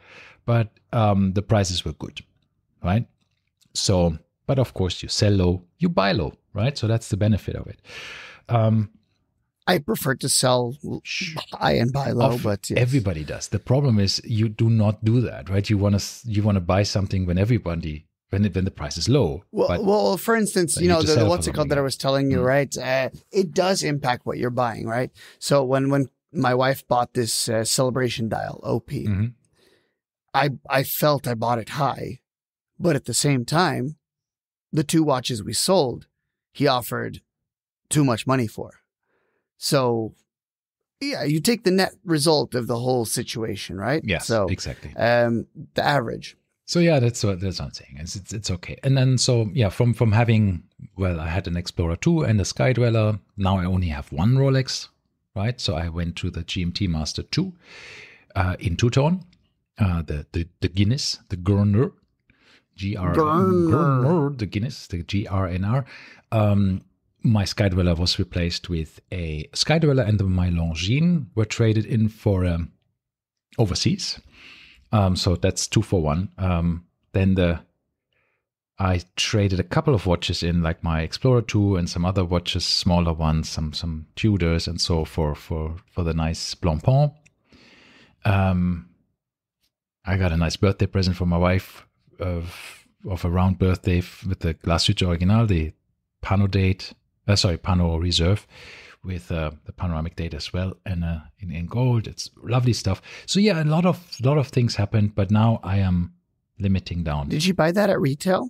but the prices were good, right? So, but of course you sell low, you buy low, right? So that's the benefit of it. I prefer to sell high and buy low, but yes. Everybody does. The problem is you do not do that, right? You want to buy something when the price is low. Well, for instance, the what's it called that I was telling you, right? It does impact what you're buying, right? So when my wife bought this Celebration dial OP, I felt I bought it high, but at the same time, the 2 watches we sold, he offered too much money for. So, yeah, you take the net result of the whole situation, right? Yes, so, exactly. The average. So yeah, that's what I'm saying. It's okay. And then from having, I had an Explorer 2 and a Sky Dweller. Now I only have 1 Rolex, right? So I went to the GMT Master 2 in two-tone, the Guinness, the Gurner, the Guinness, the GRNR. My Sky Dweller was replaced with a Sky Dweller, and my Longines were traded in for overseas. So that's 2 for 1. Then I traded a couple of watches in, like my Explorer 2 and some other watches, smaller ones, some Tudors and so for the nice Blancpain. I got a nice birthday present for my wife of a round birthday with the Glashütte Original, the Pano Reserve, with the panoramic date as well, and in gold. It's lovely stuff. So yeah, a lot of things happened, but now I am limiting down. Did you buy that at retail?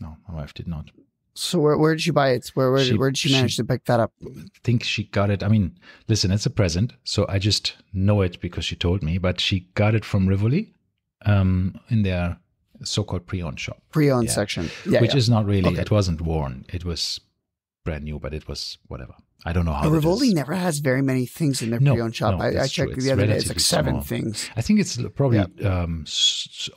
No, my wife did not. So where did you buy it? Where did she manage to pick that up? I think she got it. I mean, listen, it's a present, so I just know it because she told me. But she got it from Rivoli, in their so-called pre-owned shop. Pre-owned section. Yeah, which is not really, it wasn't worn. It was brand new, but it was whatever. I don't know how. Rivoli never has very many things in their pre-owned shop. I checked the other day. It's like 7 things. I think it's probably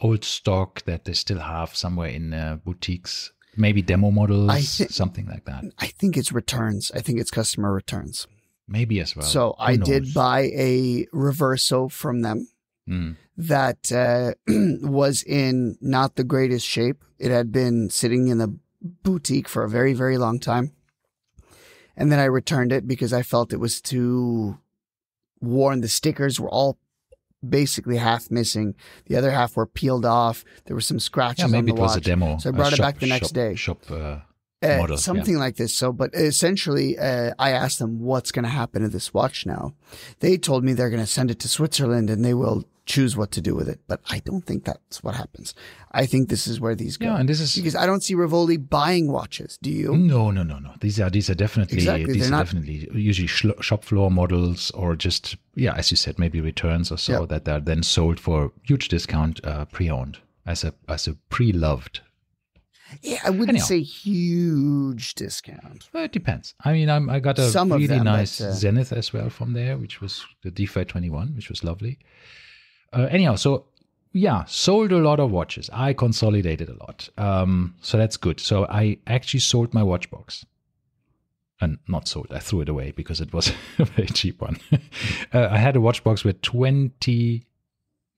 old stock that they still have somewhere in boutiques. Maybe demo models, something like that. I think it's returns. I think it's customer returns. Maybe as well. So I did buy a Reverso from them that was in not the greatest shape. It had been sitting in the boutique for a very, very long time. And then I returned it because I felt it was too worn. The stickers were all basically half missing. The other half were peeled off. There were some scratches on the watch. Maybe it was a demo. So I brought it back the next day. Model, something like this. So, but essentially, I asked them what's going to happen to this watch now. They told me they're going to send it to Switzerland and they will choose what to do with it. But I don't think that's what happens. I think this is where these go. Yeah, and this is because I don't see Rivoli buying watches. Do you? No. These are definitely definitely usually shop floor models, or just as you said, maybe returns or so that are then sold for huge discount, pre-owned as a pre-loved. Yeah, I wouldn't say huge discount. Well, it depends. I mean, I got a really nice Zenith as well from there, which was the DeFi 21, which was lovely. Sold a lot of watches. I consolidated a lot. So that's good. So I actually sold my watch box. And not sold, I threw it away because it was a very cheap one. I had a watch box with 20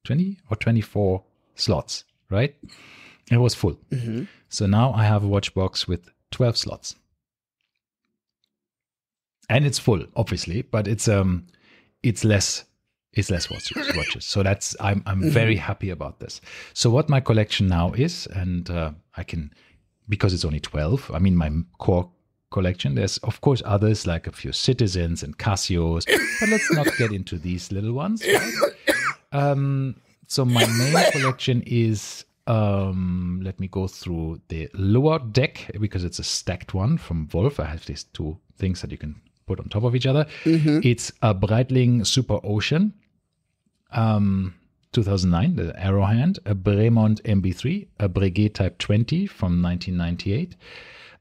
or 24 slots, right? It was full. Mm-hmm. So now I have a watch box with 12 slots. And it's full, obviously, but it's less watches. So that's I'm very happy about this. So what my collection now is, and I can, because it's only 12, I mean my core collection, there's of course others like a few Citizens and Casios, but let's not get into these little ones. Right? So my main collection is, let me go through the lower deck because it's a stacked one from Wolf. I have these 2 things that you can put on top of each other. Mm-hmm. It's a Breitling Super Ocean. 2009, the Arrowhand, a Bremont MB3, a Breguet Type 20 from 1998,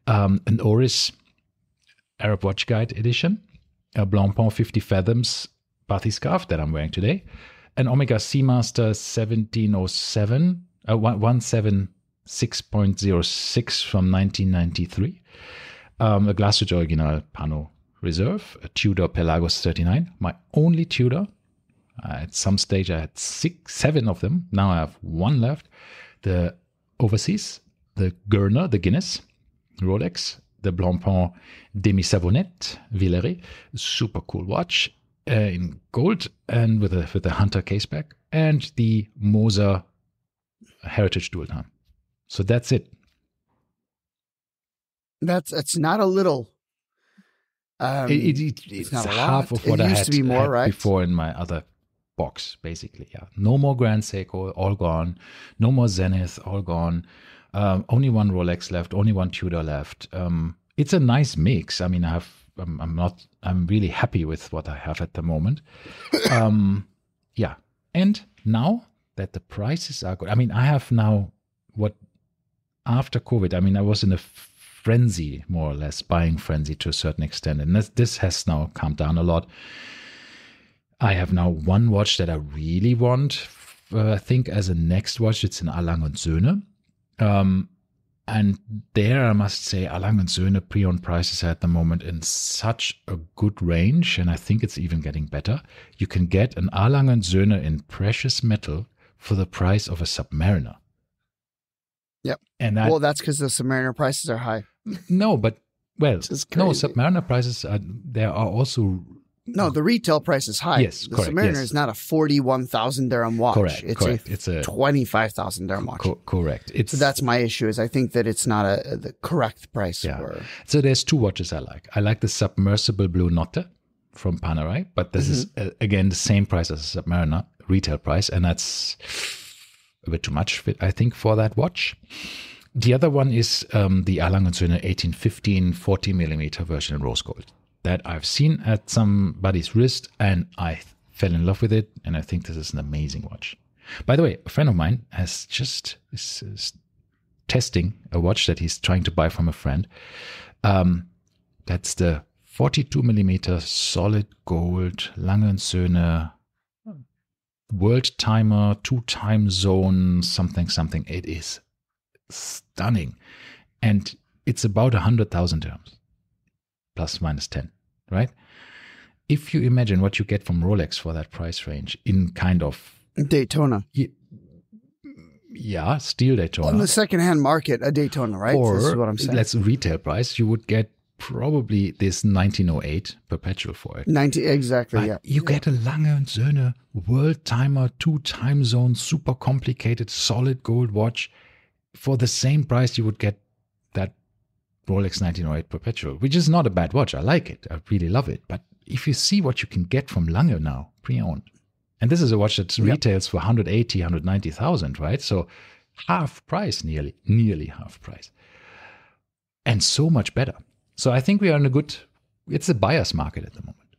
an Oris Arab Watch Guide edition, a Blancpain 50 Fathoms Bathyscaphe that I'm wearing today, an Omega Seamaster 1707, 176.06 from 1993, a Glasswitch Original Pano Reserve, a Tudor Pelagos 39, my only Tudor. At some stage I had 7 of them. Now I have 1 left. The Overseas, the Gurner, the Guinness, Rolex, the Blancpain Demi Savonnette Villeray, super cool watch in gold and with a Hunter caseback, and the Moser Heritage Dual Time. So that's it. It's not a little. It's not a half lot. of what It I used had, to be more, had right? before in my other box, basically. Yeah, no more Grand Seiko, all gone. No more Zenith, all gone. Only one Rolex left. Only one Tudor left. It's a nice mix. I mean, I'm really happy with what I have at the moment. Yeah, and now that the prices are good, I mean, I have now after COVID. I mean, I was in a frenzy, more or less, buying frenzy to a certain extent, and this has now calmed down a lot. I have now one watch that I really want, I think, as a next watch. It's an A. Lange & Söhne. And there I must say, A. Lange & Söhne pre-owned prices are at the moment in such a good range, and I think it's even getting better. You can get an A. Lange & Söhne in precious metal for the price of a Submariner. Yep. And that's because the Submariner prices are high. No, but, well, no, crazy. Submariner prices there are also... No, the retail price is high. Yes, the correct, Submariner yes. is not a 41,000 dirham watch. Correct, it's correct. It's a 25,000 dirham watch. Correct. So that's my issue. Is I think that it's not the correct price. Yeah. For... So there's 2 watches I like. I like the Submersible Blue Notte from Panerai, but this is again the same price as a Submariner retail price, and that's a bit too much, I think, for that watch. The other one is the A. Lange & Söhne 1815 40mm version in rose gold that I've seen at somebody's wrist, and I fell in love with it, and I think this is an amazing watch. By the way, a friend of mine is testing a watch that he's trying to buy from a friend. That's the 42mm solid gold Lange & Söhne world timer, 2 time zone, something. It is stunning. And it's about 100,000 dirhams. Plus minus 10, right? If you imagine what you get from Rolex for that price range in kind of... Daytona. Yeah, steel Daytona. On the secondhand market, a Daytona, right? Or, this is what I'm saying. Let's retail price, you would get probably this 1908 perpetual for it. 90, exactly, but yeah. You get a Lange & Söhne world timer, 2 time zones, super complicated, solid gold watch. For the same price, you would get that Rolex 1908 perpetual, which is not a bad watch. I like it. I really love it. But if you see what you can get from Lange now, pre-owned, and this is a watch that retails for 180, 190,000, right? So half price, nearly half price. And so much better. So I think we are in it's a buyer's market at the moment.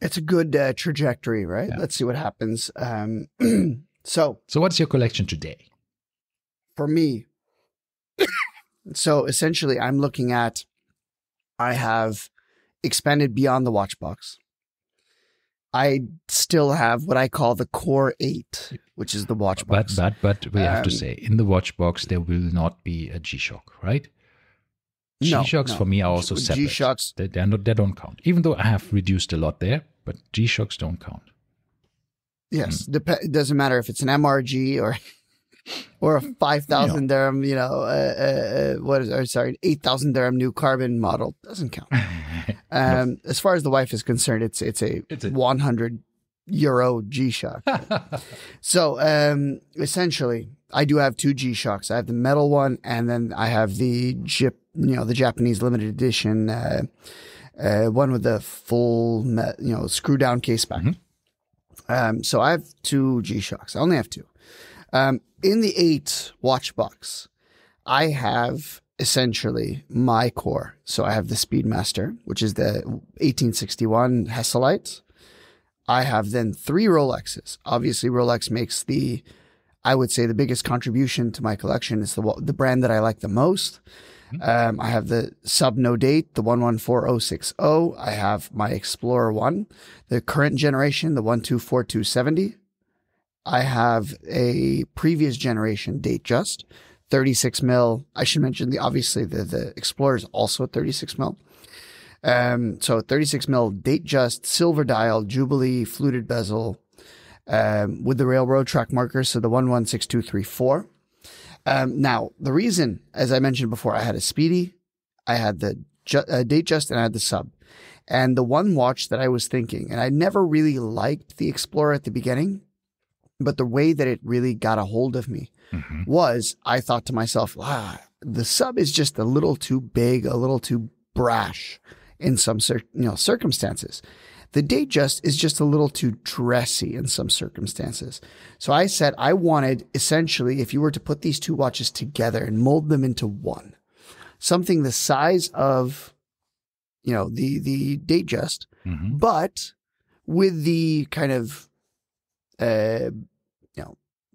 It's a good trajectory, right? Yeah. Let's see what happens. So what's your collection today? For me, so essentially I'm looking at, I have expanded beyond the watch box. I still have what I call the Core 8, which is the watch box. But we have to say, in the watch box, there will not be a G-Shock, right? G-Shocks for me are also separate. G-Shocks. They don't count. Even though I have reduced a lot there, but G-Shocks don't count. Yes. It doesn't matter if it's an MRG or a 5,000 dirham, an 8,000 dirham new carbon model. Doesn't count. No. As far as the wife is concerned, it's a 100 euro G-Shock. So essentially, I do have 2 G-Shocks. I have the metal one, and then I have the the Japanese limited edition one with the full screw down case back. So I have 2 G-Shocks. I only have 2. In the 8 watch box, I have essentially my core. So I have the Speedmaster, which is the 1861 Hesselite. I have then 3 Rolexes. Obviously, Rolex makes I would say the biggest contribution to my collection. Is the brand that I like the most. I have the sub no date, the 114060. I have my Explorer 1, the current generation, the 124270. I have a previous generation date just 36 mil. I should mention obviously the Explorer is also 36 mil. So 36 mil date just, silver dial, Jubilee, fluted bezel, with the railroad track markers. So the 116234. Now, the reason, as I mentioned before, I had a Speedy, I had the date just, and I had the sub. And the one watch that I was thinking, and I never really liked the Explorer at the beginning, but the way that it really got a hold of me was I thought to myself, the sub is just a little too big, a little too brash in some circumstances. The date just is just a little too dressy in some circumstances. So I said I wanted, essentially, if you were to put these 2 watches together and mold them into one, something the size of, the date just, but with the kind of,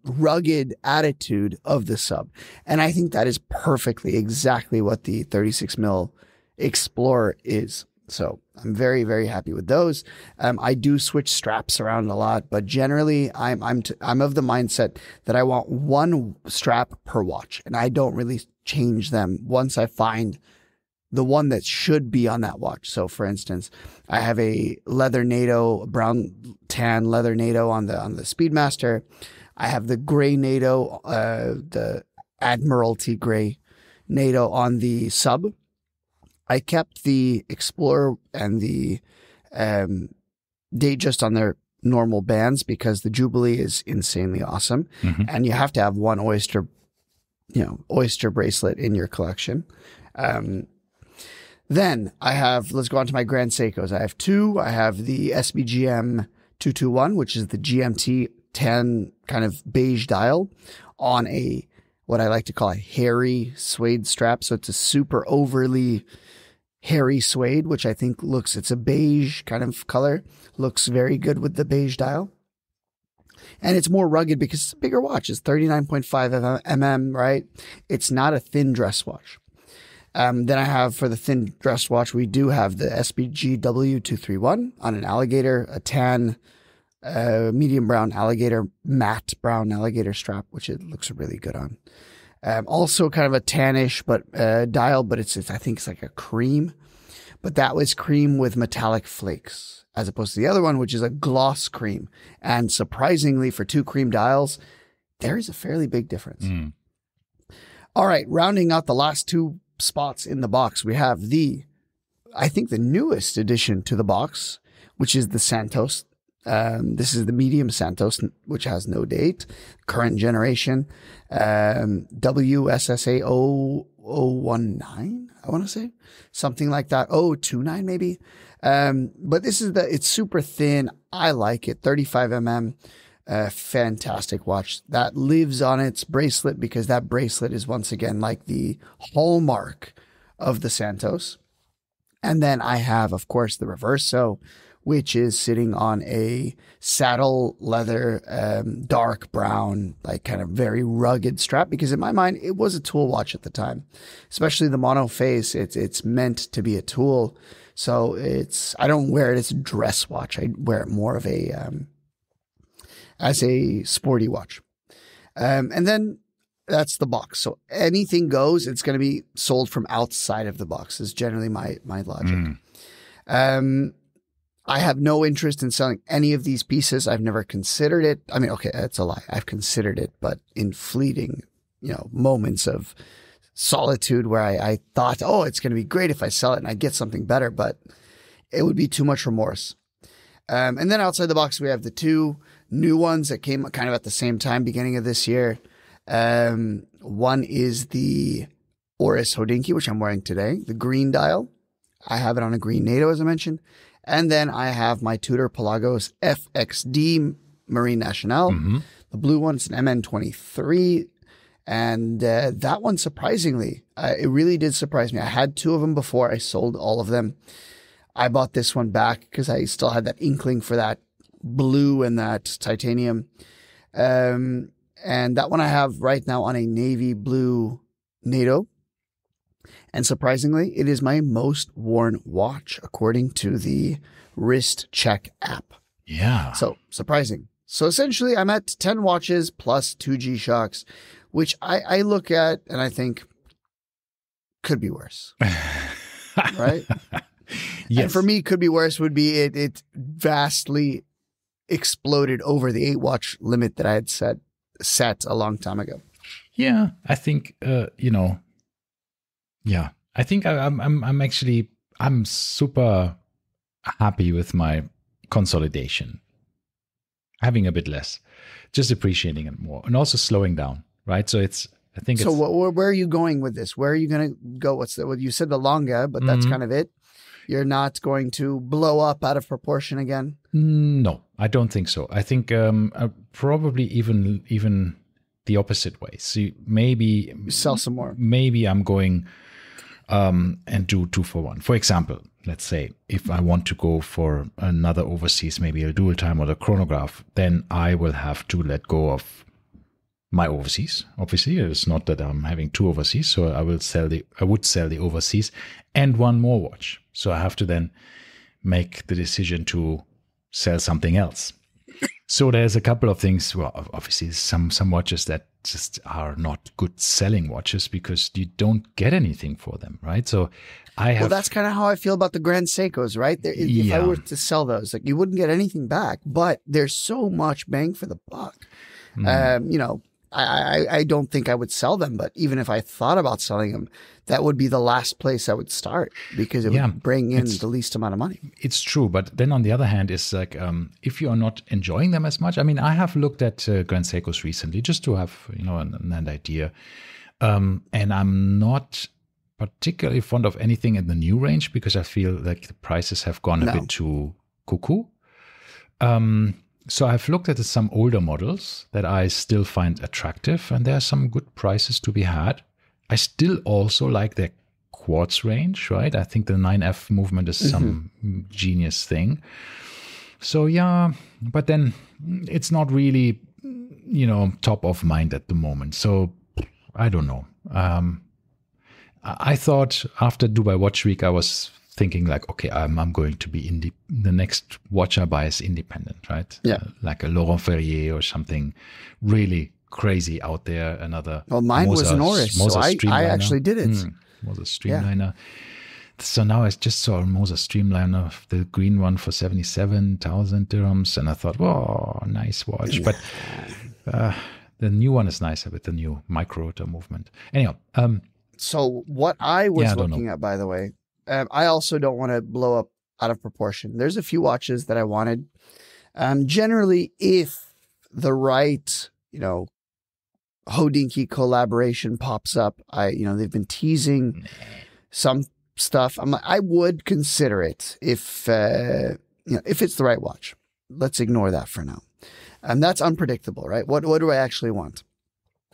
rugged attitude of the sub. And I think that is perfectly exactly what the 36 mil Explorer is. So I'm very, very happy with those. I do switch straps around a lot, but generally I'm of the mindset that I want one strap per watch, and I don't really change them once I find the one that should be on that watch. So for instance, I have a leather NATO, brown tan leather NATO on the Speedmaster. I have the gray NATO, the Admiralty gray NATO on the sub. I kept the Explorer and the date just on their normal bands because the Jubilee is insanely awesome. And you have to have one oyster bracelet in your collection. Then I have, let's go on to my Grand Seikos. I have 2. I have the SBGM 221, which is the GMT 10 kind of beige dial on what I like to call a hairy suede strap. So it's a super overly hairy suede, which I think it's a beige kind of color, looks very good with the beige dial. And it's more rugged because it's a bigger watch. It's 39.5 mm, right? It's not a thin dress watch. Then I have, for the thin dress watch, we do have the SBG W231 on an alligator, a tan, medium brown alligator, matte brown alligator strap, which it looks really good on. Also kind of a tannish dial, but I think it's like a cream. But that was cream with metallic flakes, as opposed to the other one, which is a gloss cream. And surprisingly, for 2 cream dials, there is a fairly big difference. All right, rounding out the last 2 spots in the box, we have I think the newest addition to the box, which is the Santos. This is the medium Santos, which has no date, current generation, WSSA 0019, I want to say, something like that, 029 maybe. But it's super thin. I like it, 35 mm, fantastic watch that lives on its bracelet, because that bracelet is once again like the hallmark of the Santos. And then I have, of course, the Reverso, which is sitting on a saddle leather, dark brown, like kind of very rugged strap, because in my mind, it was a tool watch at the time, especially the mono face. It's meant to be a tool. So I don't wear it as a dress watch. I wear it more of as a sporty watch. And then that's the box. So anything goes. It's going to be sold from outside of the box is generally my logic. I have no interest in selling any of these pieces. I've never considered it. I mean, okay, that's a lie. I've considered it, but in fleeting, moments of solitude where I thought, oh, it's going to be great if I sell it and I get something better, but it would be too much remorse. And then outside the box, we have the 2 new ones that came kind of at the same time, beginning of this year. One is the Oris Hodinkee, which I'm wearing today, the green dial. I have it on a green NATO, as I mentioned. And then I have my Tudor Pelagos FXD Marine Nationale. The blue one is an MN23. And that one, surprisingly, it really did surprise me. I had 2 of them before. I sold all of them. I bought this one back because I still had that inkling for that blue and that titanium. And that one I have right now on a navy blue NATO. And surprisingly, it is my most worn watch according to the Wrist Check app. Yeah. So surprising. So essentially, I'm at 10 watches plus 2 G-Shocks, which I look at and I think could be worse. Right? Yes. And for me, could be worse would be it vastly exploded over the 8-watch limit that I had set a long time ago. Yeah, I think yeah, I think I'm super happy with my consolidation, having a bit less, just appreciating it more, and also slowing down. Right, so where are you going with this? Where are you going to go? You said the longa, but that's kind of it. You're not going to blow up out of proportion again? No, I don't think so. I think probably even the opposite way. So maybe sell some more. Maybe I'm going and do 2 for 1. For example, let's say if I want to go for another overseas, maybe a dual time or the chronograph, then I will have to let go of my overseas. Obviously, it's not that I'm having 2 overseas, so I would sell the overseas and 1 more watch. So I have to then make the decision to sell something else. So there's a couple of things. Well, obviously some watches that just are not good selling watches because you don't get anything for them, right? So well, that's kind of how I feel about the Grand Seikos, right? If I were to sell those, like you wouldn't get anything back, but there's so much bang for the buck. I don't think I would sell them, but even if I thought about selling them, that would be the last place I would start because it would bring in the least amount of money. It's true. But then on the other hand, it's like if you are not enjoying them as much. I mean, I have looked at Grand Seikos recently just to have, an idea. And I'm not particularly fond of anything in the new range because I feel like the prices have gone a bit too cuckoo. So I've looked at some older models that I still find attractive, and there are some good prices to be had. I still also like the quartz range, right? I think the 9F movement is some genius thing. So yeah, but then it's not really, top of mind at the moment. So I don't know. I thought after Dubai Watch Week, I was thinking like, okay, I'm going to be the next watch I buy is independent, right? Yeah. Like a Laurent Ferrier or something really crazy out there. Another. Well, mine was an Oris, so I actually did it. Was a Streamliner. Yeah. So now I just saw a Moser Streamliner, the green one for 77,000 dirhams. And I thought, oh, nice watch. But the new one is nicer with the new micro rotor movement. Anyhow. So what I was looking at, by the way, I also don't want to blow up out of proportion. There's a few watches that I wanted. Generally, if the right, Hodinkee collaboration pops up, they've been teasing some stuff. I would consider it if it's the right watch. Let's ignore that for now. And that's unpredictable, right? What do I actually want?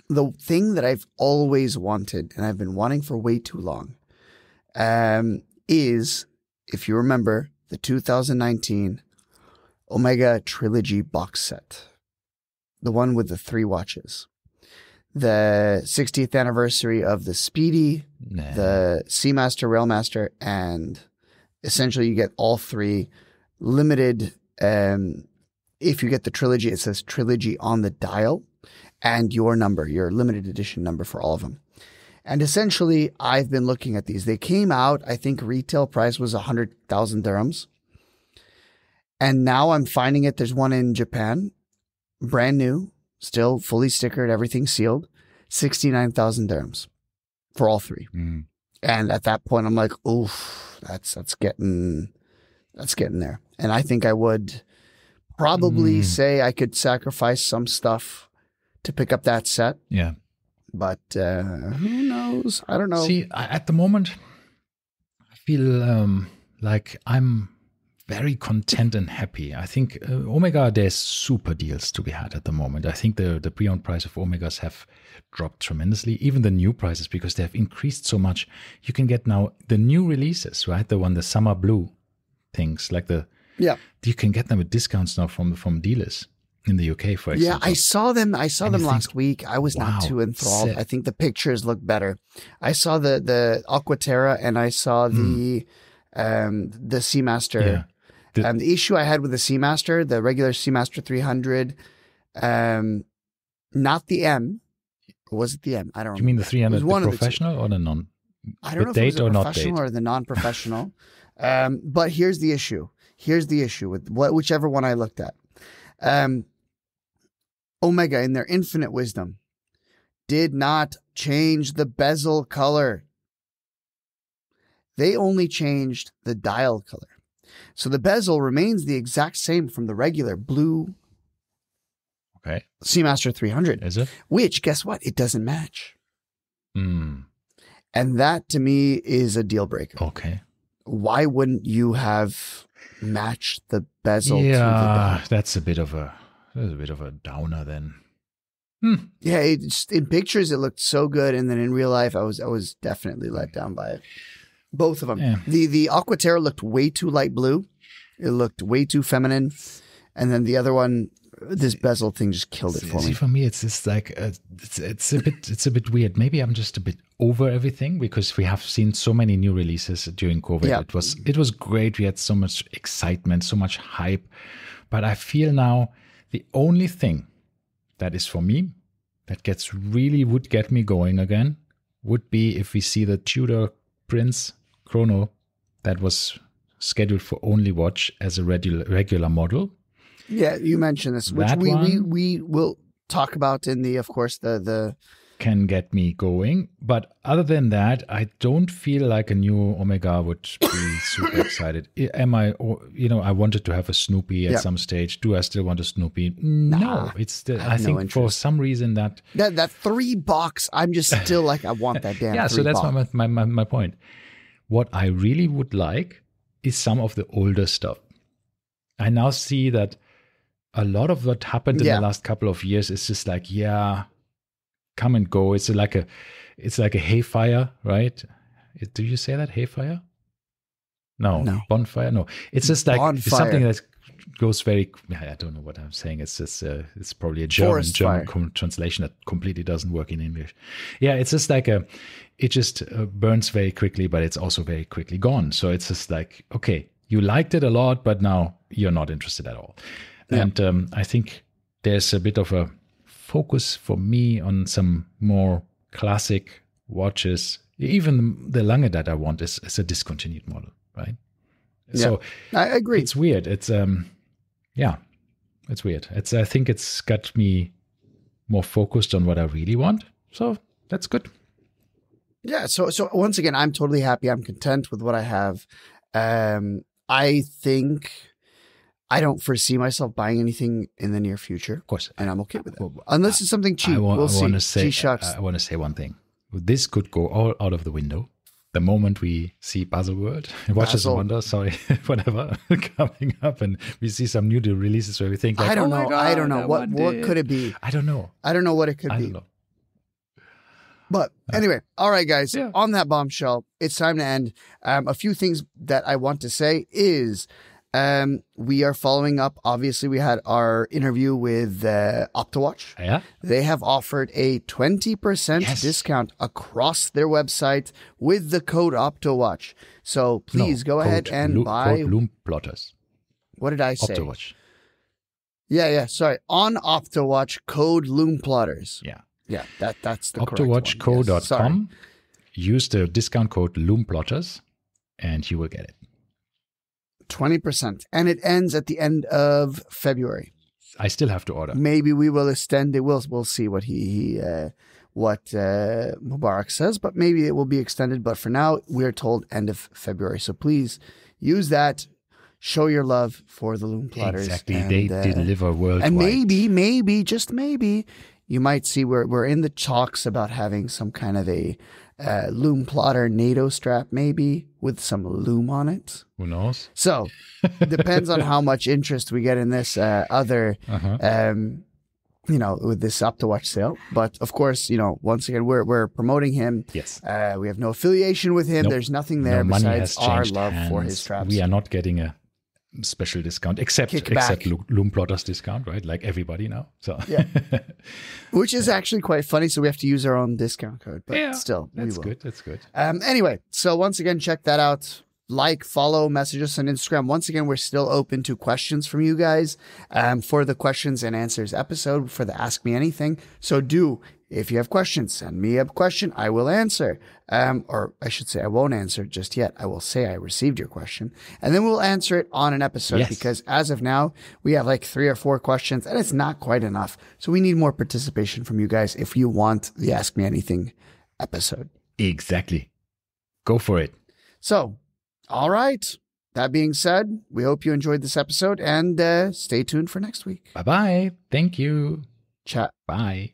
The thing that I've always wanted, and I've been wanting for way too long, is, if you remember, the 2019 Omega Trilogy box set. The one with the 3 watches. The 60th anniversary of the Speedy, the Seamaster, Railmaster, and essentially you get all 3 limited. If you get the Trilogy, it says Trilogy on the dial and your number, your limited edition number for all of them. And essentially, I've been looking at these. They came out, I think retail price was 100,000 dirhams. And now I'm finding it. There's one in Japan, brand new, still fully stickered, everything sealed, 69,000 dirhams for all 3. And at that point, I'm like, oof, that's getting there. And I think I would probably say I could sacrifice some stuff to pick up that set. Yeah. But who knows? I don't know. See, at the moment, I feel like I'm very content and happy. I think Omega, there's super deals to be had at the moment. I think the pre-owned price of Omegas have dropped tremendously. Even the new prices, because they have increased so much. You can get now the new releases, right? The summer blue things, like the Yeah. You can get them with discounts now from dealers in the UK, for example. Yeah, I saw them last week. I was wow, not too enthralled. sick. I think the pictures look better. I saw the Aquaterra and I saw the Seamaster. Yeah. The issue I had with the Seamaster, the regular Seamaster 300, not the M. Or was it the M? I don't remember. You mean the 300, one the of the professional or the non? I don't know if date it was or the not professional date? or the non-professional. But here's the issue. With whichever one I looked at. Omega, in their infinite wisdom, did not change the bezel color. They only changed the dial color. So the bezel remains the exact same from the regular blue Seamaster 300. Is it? Which, guess what? It doesn't match. Mm. And that, to me, is a deal breaker. Okay. Why wouldn't you have matched the bezel to the Yeah, dial? that's a bit of a downer then. Yeah, in pictures it looked so good, and then in real life I was definitely let down by it. Both of them. Yeah. The Aquaterra looked way too light blue. It looked way too feminine, and then the other one, this bezel thing just killed it for See, me. for me, it's just like it's a bit weird. Maybe I'm just a bit over everything because we have seen so many new releases during COVID. Yeah. It was great. We had so much excitement, so much hype, but I feel now the only thing that is for me that would get me going again would be if we see the Tudor Prince Chrono that was scheduled for only watch as a regular model. Yeah, you mentioned this, which That we will talk about in the, of course, the can get me going. But other than that, I don't feel like a new Omega would be super excited. Am I, I wanted to have a Snoopy at some stage. Do I still want a Snoopy? No, I think interest. for some reason that 3 box, I'm just still like, I want that damn yeah, so that's box. my point. What I really would like is some of the older stuff. I now see that a lot of what happened in the last couple of years is just like, come and go. It's like a hayfire, right? Do you say that, hayfire? No. Bonfire? No. It's just like Bonfire. It's something that goes very, I don't know what I'm saying. It's just, it's probably a German translation that completely doesn't work in English. Yeah, it's just like it just burns very quickly, but it's also very quickly gone. So it's just like, okay, you liked it a lot, but now you're not interested at all. Yeah. And I think there's a bit of a focus for me on some more classic watches. Even the Lange that I want is a discontinued model, right? Yeah, so I agree. It's weird. It's it's weird. I think it's got me more focused on what I really want. So that's good. Yeah. So once again, I'm totally happy. I'm content with what I have. I think I don't foresee myself buying anything in the near future. Of course. And I'm okay with it. Unless it's something cheap. We'll see. I want to say one thing. This could go all out of the window the moment we see Baselworld, Watches and Wonders, whatever, coming up, and we see some new releases where we think, like, I don't oh know. God, I don't know. What could it be? I don't know. I don't know what it could be. I don't know. But anyway, all right, guys, on that bombshell, it's time to end. A few things that I want to say is we are following up. Obviously, we had our interview with OptoWatch. Yeah. They have offered a 20% discount across their website with the code OptoWatch. So please go ahead and buy. Code Lume Plotters. What did I say? OptoWatch. Yeah. Sorry. On OptoWatch, code Lume Plotters. Yeah, that's the correct one. OptoWatchCo.com. Use the discount code Lume Plotters, and you will get it. 20%. And it ends at the end of February. I still have to order. Maybe we will extend it. We'll see what what Mubarak says, but maybe it will be extended. But for now, we're told end of February. So please use that. Show your love for the Lume Plotters. Exactly. And, they deliver worldwide. And maybe, just maybe, you might see we're in the talks about having some kind of a Lume Plotter NATO strap, maybe with some Lume on it. Who knows? So depends on how much interest we get in this with this OptoWatch sale. But of course, once again, we're promoting him. Yes. We have no affiliation with him. Nope. There's nothing there besides our love for his straps. We are not getting special discount, except Kickback. Lume Plotters discount, right? Like everybody now. So Yeah. Which is actually quite funny. So we have to use our own discount code, but still, that's we will. good. That's good. Anyway, so once again, check that out. Like, follow, message us on Instagram. Once again, we're still open to questions from you guys for the questions and answers episode for the Ask Me Anything. So if you have questions, send me a question. I will answer. Or I should say I won't answer just yet. I will say I received your question. And then we'll answer it on an episode because as of now, we have like 3 or 4 questions and it's not quite enough. So we need more participation from you guys if you want the Ask Me Anything episode. Exactly. Go for it. So, all right. That being said, we hope you enjoyed this episode and stay tuned for next week. Bye-bye. Thank you. Ciao. Bye.